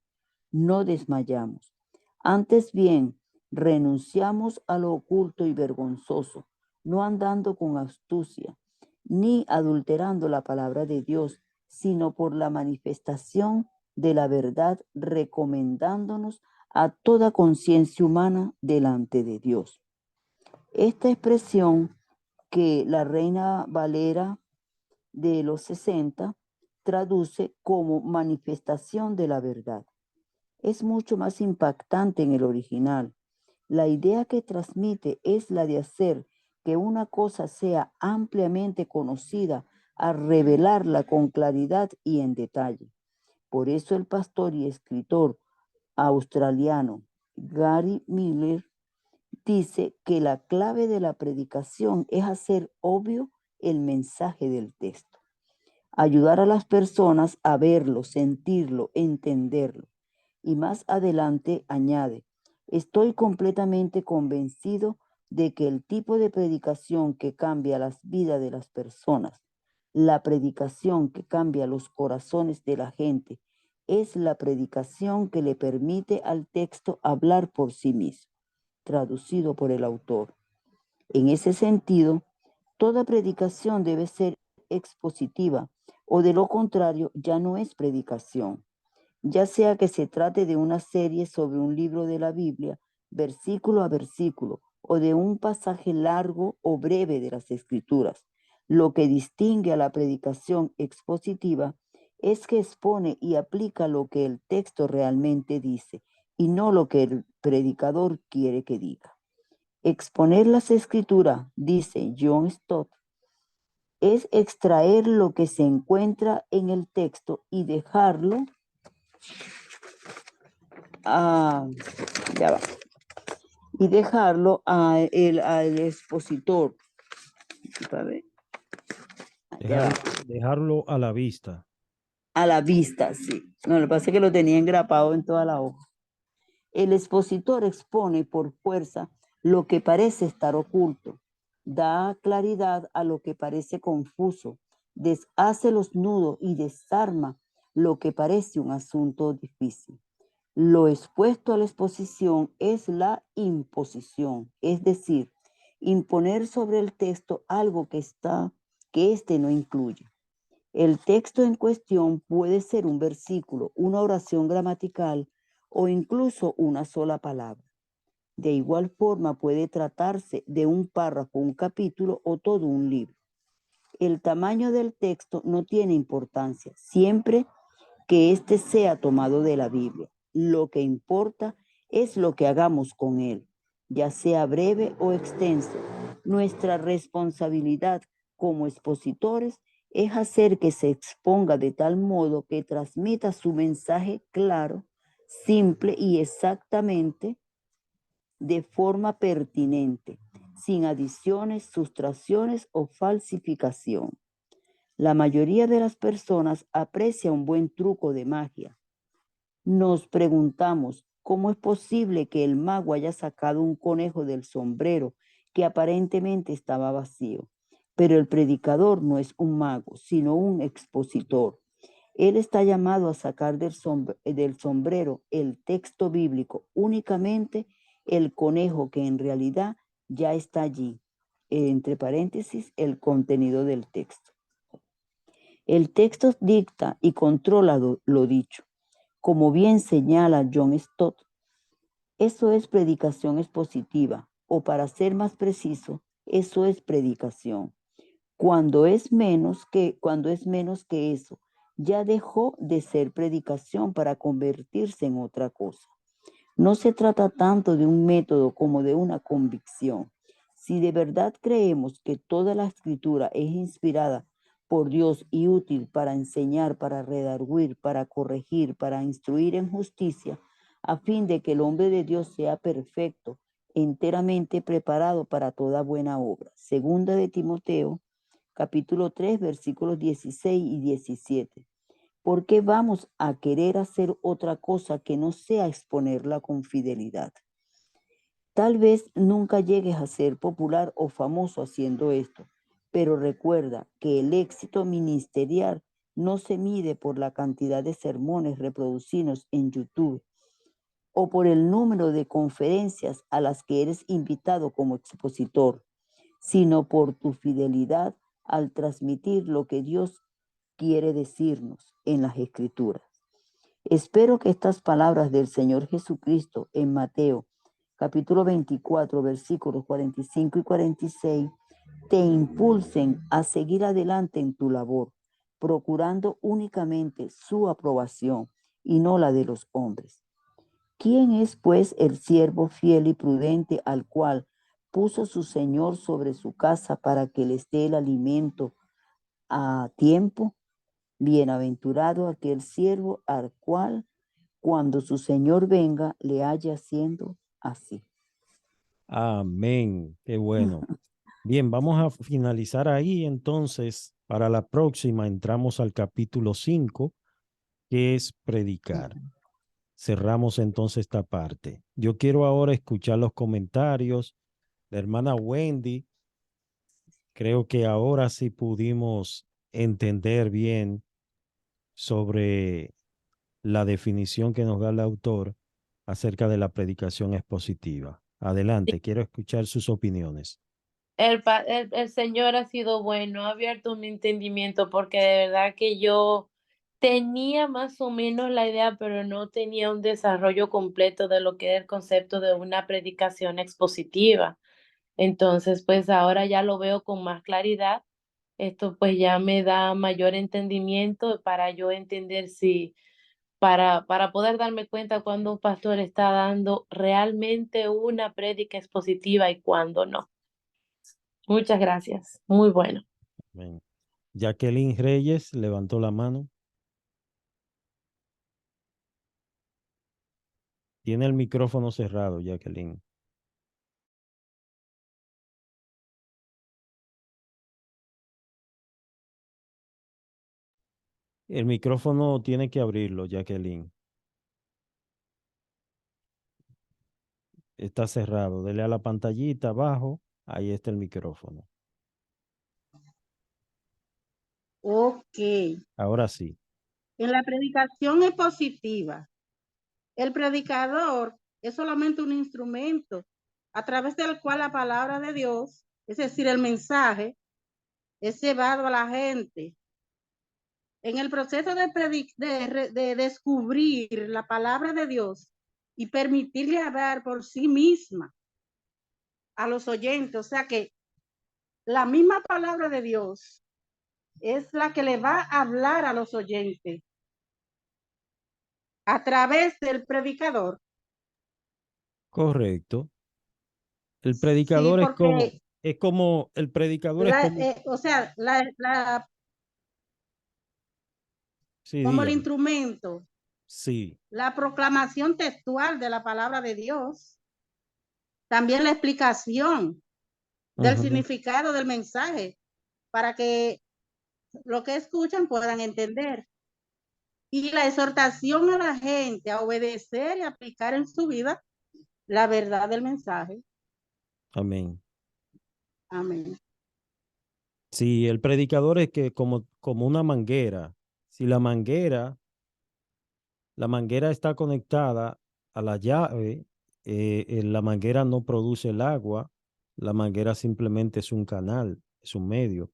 no desmayamos. Antes bien, renunciamos a lo oculto y vergonzoso, no andando con astucia, ni adulterando la palabra de Dios, sino por la manifestación de la verdad, recomendándonos a toda conciencia humana delante de Dios. Esta expresión, que la Reina Valera de los 60 traduce como manifestación de la verdad, es mucho más impactante en el original. La idea que transmite es la de hacer que una cosa sea ampliamente conocida, a revelarla con claridad y en detalle. Por eso el pastor y escritor australiano Gary Miller dice que la clave de la predicación es hacer obvio el mensaje del texto, ayudar a las personas a verlo, sentirlo, entenderlo. Y más adelante añade, estoy completamente convencido de que el tipo de predicación que cambia las vidas de las personas, la predicación que cambia los corazones de la gente, es la predicación que le permite al texto hablar por sí mismo, traducido por el autor. En ese sentido, toda predicación debe ser expositiva, o de lo contrario ya no es predicación, ya sea que se trate de una serie sobre un libro de la Biblia, versículo a versículo, o de un pasaje largo o breve de las Escrituras. Lo que distingue a la predicación expositiva es que expone y aplica lo que el texto realmente dice y no lo que el predicador quiere que diga. Exponer las Escrituras, dice John Stott, es extraer lo que se encuentra en el texto y dejarlo al expositor. Dejarlo a la vista. A la vista, sí. No, lo que pasa es que lo tenía engrapado en toda la hoja. El expositor expone por fuerza lo que parece estar oculto, da claridad a lo que parece confuso, deshace los nudos y desarma lo que parece un asunto difícil. Lo expuesto a la exposición es la imposición, es decir, imponer sobre el texto algo que éste no incluye. El texto en cuestión puede ser un versículo, una oración gramatical o incluso una sola palabra. De igual forma puede tratarse de un párrafo, un capítulo o todo un libro. El tamaño del texto no tiene importancia, siempre que éste sea tomado de la Biblia. Lo que importa es lo que hagamos con él, ya sea breve o extenso. Nuestra responsabilidad como expositores es hacer que se exponga de tal modo que transmita su mensaje claro, simple y exactamente de forma pertinente, sin adiciones, sustracciones o falsificación. La mayoría de las personas aprecia un buen truco de magia. Nos preguntamos, ¿cómo es posible que el mago haya sacado un conejo del sombrero que aparentemente estaba vacío? Pero el predicador no es un mago, sino un expositor. Él está llamado a sacar del sombrero el texto bíblico, únicamente el conejo que en realidad ya está allí, entre paréntesis, el contenido del texto. El texto dicta y controla lo dicho. Como bien señala John Stott, eso es predicación expositiva, o para ser más preciso, eso es predicación. Cuando es menos que eso, ya dejó de ser predicación para convertirse en otra cosa. No se trata tanto de un método como de una convicción. Si de verdad creemos que toda la escritura es inspirada por Dios y útil para enseñar, para redarguir, para corregir, para instruir en justicia, a fin de que el hombre de Dios sea perfecto, enteramente preparado para toda buena obra. Segunda de Timoteo, capítulo 3, versículos 16 y 17. ¿Por qué vamos a querer hacer otra cosa que no sea exponerla con fidelidad? Tal vez nunca llegues a ser popular o famoso haciendo esto, pero recuerda que el éxito ministerial no se mide por la cantidad de sermones reproducidos en YouTube o por el número de conferencias a las que eres invitado como expositor, sino por tu fidelidad al transmitir lo que Dios quiere decirnos en las Escrituras. Espero que estas palabras del Señor Jesucristo en Mateo, capítulo 24, versículos 45 y 46, te impulsen a seguir adelante en tu labor, procurando únicamente su aprobación y no la de los hombres. ¿Quién es pues el siervo fiel y prudente al cual puso su señor sobre su casa para que les dé el alimento a tiempo? Bienaventurado aquel siervo al cual cuando su señor venga le haya haciendo así. Amén. Qué bueno. Bien, vamos a finalizar ahí entonces. Para la próxima entramos al capítulo 5, que es predicar. Cerramos entonces esta parte. Yo quiero ahora escuchar los comentarios. La hermana Wendy, creo que ahora sí pudimos entender bien sobre la definición que nos da el autor acerca de la predicación expositiva. Adelante, quiero escuchar sus opiniones. El Señor ha sido bueno, ha abierto mi entendimiento porque de verdad que yo tenía más o menos la idea, pero no tenía un desarrollo completo de lo que es el concepto de una predicación expositiva. Entonces, pues ahora ya lo veo con más claridad. Esto pues ya me da mayor entendimiento para yo entender si, para poder darme cuenta cuando un pastor está dando realmente una prédica expositiva y cuando no. Muchas gracias. Muy bueno. Amén. Jacqueline Reyes levantó la mano. Tiene el micrófono cerrado, Jacqueline. El micrófono tiene que abrirlo, Jacqueline. Está cerrado. Dele a la pantallita abajo. Ahí está el micrófono. Ok. Ahora sí. En la predicación expositiva, el predicador es solamente un instrumento a través del cual la palabra de Dios, es decir, el mensaje, es llevado a la gente. En el proceso de descubrir la palabra de Dios y permitirle hablar por sí misma a los oyentes, o sea que la misma palabra de Dios es la que le va a hablar a los oyentes a través del predicador. Correcto. El Sí, predicador porque el predicador es como, o sea, sí, como el dígame. instrumento, Sí. la proclamación textual de la palabra de Dios, también la explicación del Ujú. significado del mensaje para que lo que escuchan puedan entender. Y la exhortación a la gente a obedecer y aplicar en su vida la verdad del mensaje. Amén. Amén. Sí, el predicador es que como una manguera. Si la manguera está conectada a la llave, la manguera no produce el agua, la manguera simplemente es un canal, es un medio.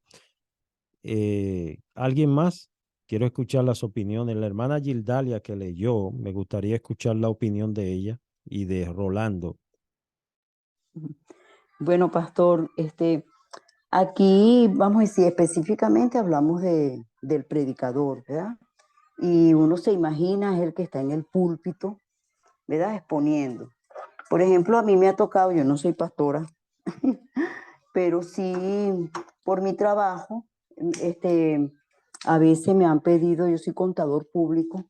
¿Alguien más? Quiero escuchar las opiniones. La hermana Gildalia que leyó, me gustaría escuchar la opinión de ella y de Rolando. Bueno, pastor, aquí vamos a decir específicamente hablamos del predicador, ¿verdad? Y uno se imagina es el que está en el púlpito, ¿verdad? Exponiendo. Por ejemplo, a mí me ha tocado, yo no soy pastora, pero sí por mi trabajo, este, a veces me han pedido, yo soy contador público,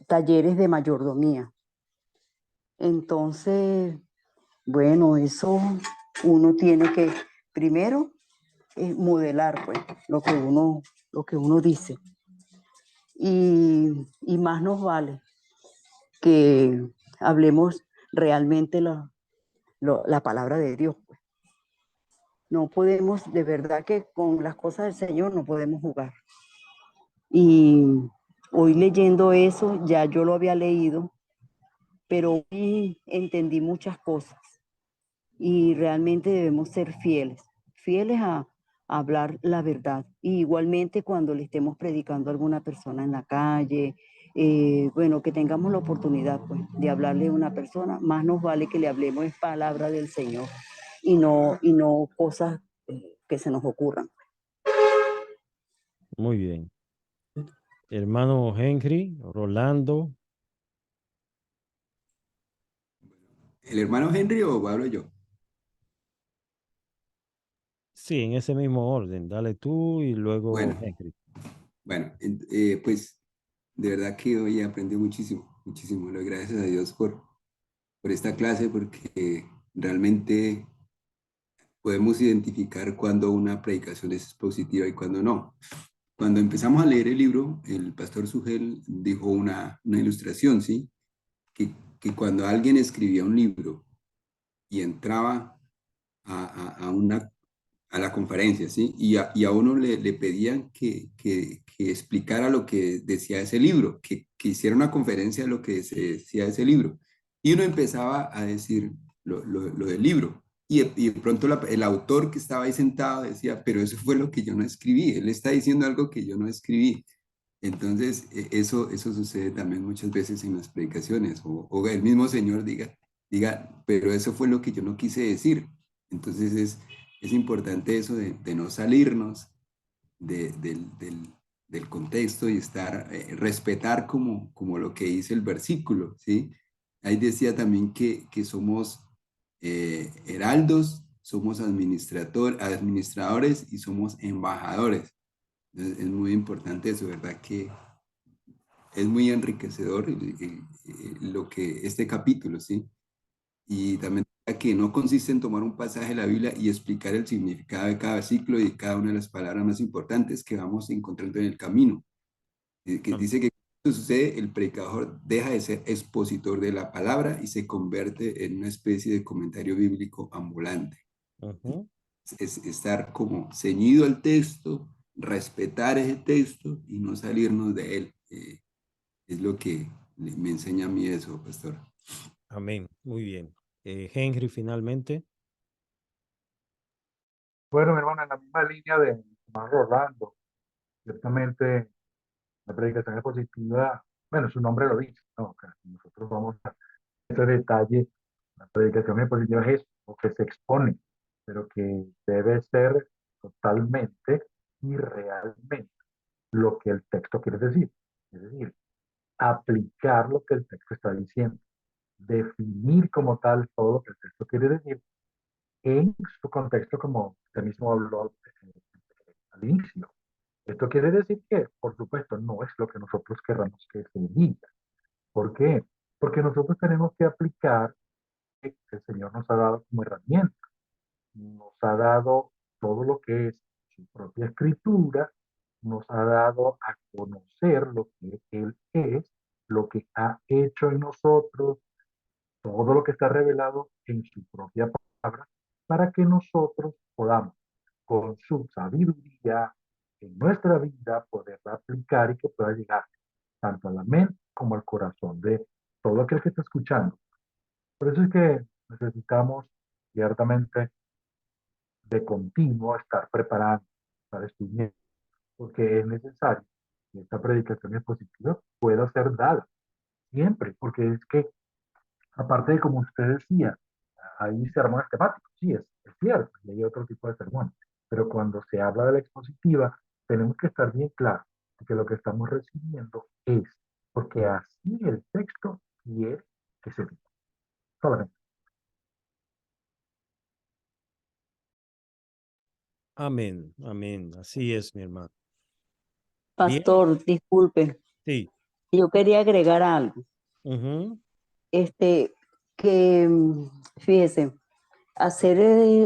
talleres de mayordomía. Entonces, bueno, eso uno tiene que primero modelar pues lo que uno dice. Y más nos vale que hablemos realmente la palabra de Dios. Pues. No podemos, de verdad que con las cosas del Señor no podemos jugar. Y hoy leyendo eso, ya yo lo había leído, pero hoy entendí muchas cosas. Y realmente debemos ser fieles a hablar la verdad. Y igualmente cuando le estemos predicando a alguna persona en la calle, bueno, que tengamos la oportunidad pues, de hablarle a una persona, más nos vale que le hablemos en palabra del Señor y no cosas que se nos ocurran. Muy bien. Hermano Henry, Rolando. ¿El hermano Henry o hablo yo? Sí, en ese mismo orden. Dale tú y luego Bueno, Henry. bueno, pues de verdad que hoy aprendí muchísimo, muchísimo. Le doy gracias a Dios por esta clase porque realmente podemos identificar cuando una predicación es positiva y cuando no. Cuando empezamos a leer el libro, el pastor Sugel dijo una ilustración, ¿sí? Que cuando alguien escribía un libro y entraba a una a la conferencia, ¿sí? Y a uno le pedían que explicara lo que decía ese libro, que hiciera una conferencia de lo que se decía ese libro. Y uno empezaba a decir lo del libro. Y de pronto el autor que estaba ahí sentado decía, pero eso fue lo que yo no escribí, él está diciendo algo que yo no escribí. Entonces, eso sucede también muchas veces en las predicaciones, o el mismo Señor diga, pero eso fue lo que yo no quise decir. Entonces, es importante eso de no salirnos del contexto y respetar como lo que dice el versículo, ¿sí? Ahí decía también que somos heraldos, somos administradores y somos embajadores. Entonces, es muy importante eso, ¿verdad? Que es muy enriquecedor lo que este capítulo, ¿sí? Y también que no consiste en tomar un pasaje de la Biblia y explicar el significado de cada versículo y de cada una de las palabras más importantes que vamos encontrando en el camino. Que Am- dice que cuando sucede, el predicador deja de ser expositor de la palabra y se convierte en una especie de comentario bíblico ambulante. Ujú. Es estar como ceñido al texto, respetar ese texto y no salirnos de él. Es lo que me enseña a mí eso, pastor. Amén. Muy bien. Henry, finalmente. Bueno, mi hermano, en la misma línea de hermano Rolando, ciertamente la predicación es positiva, bueno, su nombre lo dice, ¿no? Que nosotros vamos a ese detalle, la predicación es positiva es eso, lo que se expone, pero que debe ser totalmente y realmente lo que el texto quiere decir. Es decir, aplicar lo que el texto está diciendo, definir como tal todo lo que el texto quiere decir en su contexto, como usted mismo habló al inicio. Esto quiere decir que, por supuesto, no es lo que nosotros querramos que se diga. ¿Por qué? Porque nosotros tenemos que aplicar que el Señor nos ha dado como herramienta. Nos ha dado todo lo que es su propia escritura, nos ha dado a conocer lo que Él es, lo que ha hecho en nosotros, todo lo que está revelado en su propia palabra, para que nosotros podamos, con su sabiduría, en nuestra vida, poderla aplicar y que pueda llegar tanto a la mente como al corazón de todo aquel que está escuchando. Por eso es que necesitamos ciertamente de continuo estar preparando, estar estudiando, porque es necesario que esta predicación expositiva pueda ser dada siempre, porque es que, aparte de como usted decía, hay sermones temáticos, sí, es cierto, y hay otro tipo de sermones, pero cuando se habla de la expositiva, tenemos que estar bien claros de que lo que estamos recibiendo es, porque así el texto quiere que se diga, solamente. Amén. Amén. Así es, mi hermano. Bien. Pastor, disculpe, Sí. yo quería agregar algo. Ujú. Este, que fíjese, hacer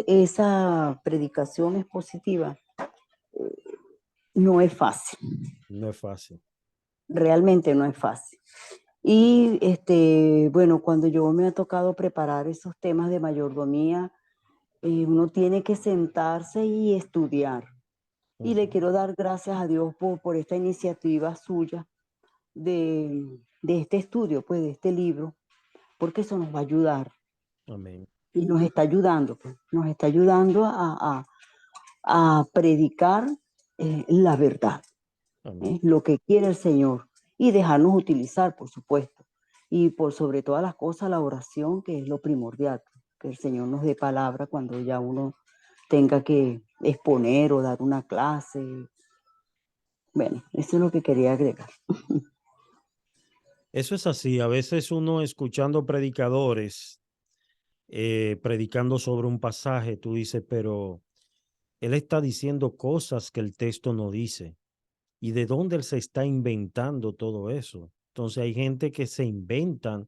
esa predicación expositiva no es fácil, No es fácil. realmente no es fácil. Y bueno, cuando yo me ha tocado preparar esos temas de mayordomía, uno tiene que sentarse y estudiar. Y le Ujú. quiero dar gracias a Dios por esta iniciativa suya de este estudio, pues de este libro, porque eso nos va a ayudar Amén. y nos está ayudando, pues, nos está ayudando a predicar la verdad, Amén. lo que quiere el Señor y dejarnos utilizar, por supuesto. Y por sobre todas las cosas, la oración, que es lo primordial, que el Señor nos dé palabra cuando ya uno tenga que exponer o dar una clase. Bueno, eso es lo que quería agregar. Eso es así. A veces uno escuchando predicadores predicando sobre un pasaje, tú dices, pero él está diciendo cosas que el texto no dice. ¿Y de dónde él se está inventando todo eso? Entonces hay gente que se inventan.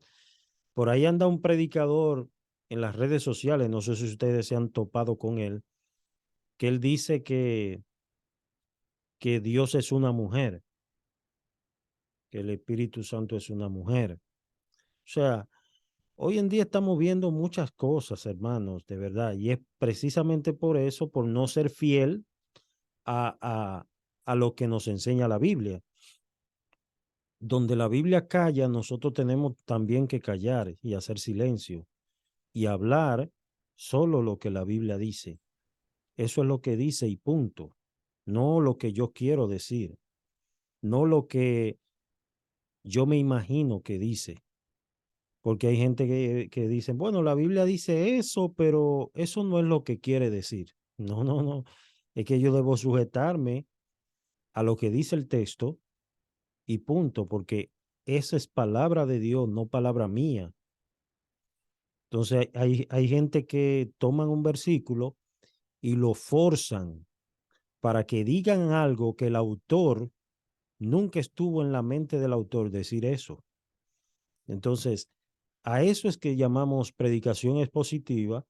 Por ahí anda un predicador en las redes sociales, no sé si ustedes se han topado con él, que él dice que Dios es una mujer, que el Espíritu Santo es una mujer. O sea, hoy en día estamos viendo muchas cosas, hermanos, de verdad, y es precisamente por eso, por no ser fiel a, a, a lo que nos enseña la Biblia. Donde la Biblia calla, nosotros tenemos también que callar y hacer silencio y hablar solo lo que la Biblia dice. Eso es lo que dice y punto. No lo que yo quiero decir, no lo que yo me imagino que dice. Porque hay gente que dice, bueno, la Biblia dice eso, pero eso no es lo que quiere decir. No, no, no. Es que yo debo sujetarme a lo que dice el texto y punto, porque esa es palabra de Dios, no palabra mía. Entonces hay gente que toman un versículo y lo forzan para que digan algo que el autor nunca estuvo en la mente del autor decir eso. Entonces, a eso es que llamamos predicación expositiva,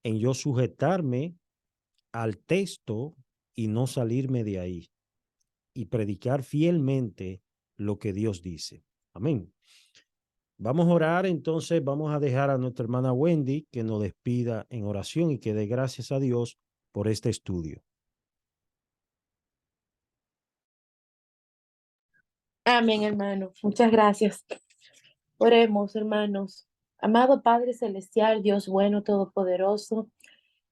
en yo sujetarme al texto y no salirme de ahí y predicar fielmente lo que Dios dice. Amén. Vamos a orar, entonces vamos a dejar a nuestra hermana Wendy que nos despida en oración y que dé gracias a Dios por este estudio. Amén, hermano. Muchas gracias. Oremos, hermanos. Amado Padre Celestial, Dios bueno, todopoderoso,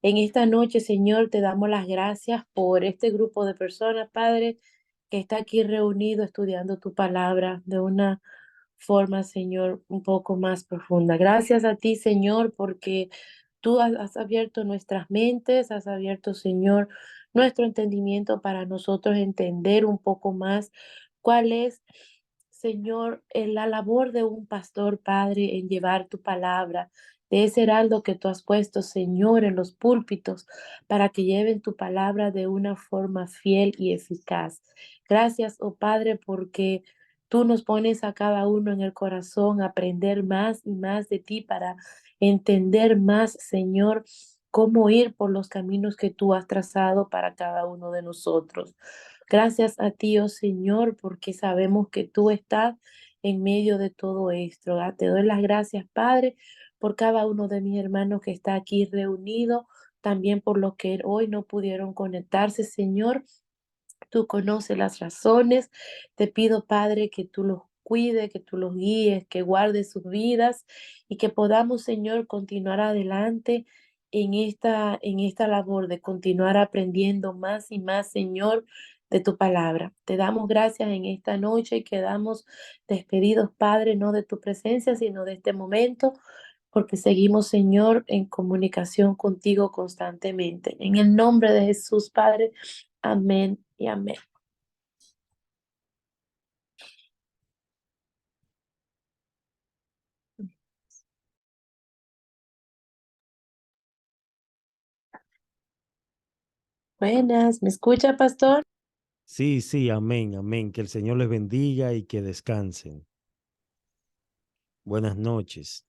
en esta noche, Señor, te damos las gracias por este grupo de personas, Padre, que está aquí reunido estudiando tu palabra de una forma, Señor, un poco más profunda. Gracias a ti, Señor, porque tú has abierto nuestras mentes, has abierto, Señor, nuestro entendimiento para nosotros entender un poco más cuál es, Señor, la labor de un pastor, Padre, en llevar tu palabra, de ese heraldo que tú has puesto, Señor, en los púlpitos, para que lleven tu palabra de una forma fiel y eficaz. Gracias, oh Padre, porque tú nos pones a cada uno en el corazón a aprender más y más de ti para entender más, Señor, cómo ir por los caminos que tú has trazado para cada uno de nosotros. Gracias a ti, oh Señor, porque sabemos que tú estás en medio de todo esto. Te doy las gracias, Padre, por cada uno de mis hermanos que está aquí reunido, también por los que hoy no pudieron conectarse, Señor. Tú conoces las razones. Te pido, Padre, que tú los cuides, que tú los guíes, que guardes sus vidas y que podamos, Señor, continuar adelante en esta labor de continuar aprendiendo más y más, Señor, de tu palabra. Te damos gracias en esta noche y quedamos despedidos, Padre, no de tu presencia, sino de este momento, porque seguimos, Señor, en comunicación contigo constantemente. En el nombre de Jesús, Padre. Amén y amén. Buenas, ¿me escucha, pastor? Sí, sí, amén, amén. Que el Señor les bendiga y que descansen. Buenas noches.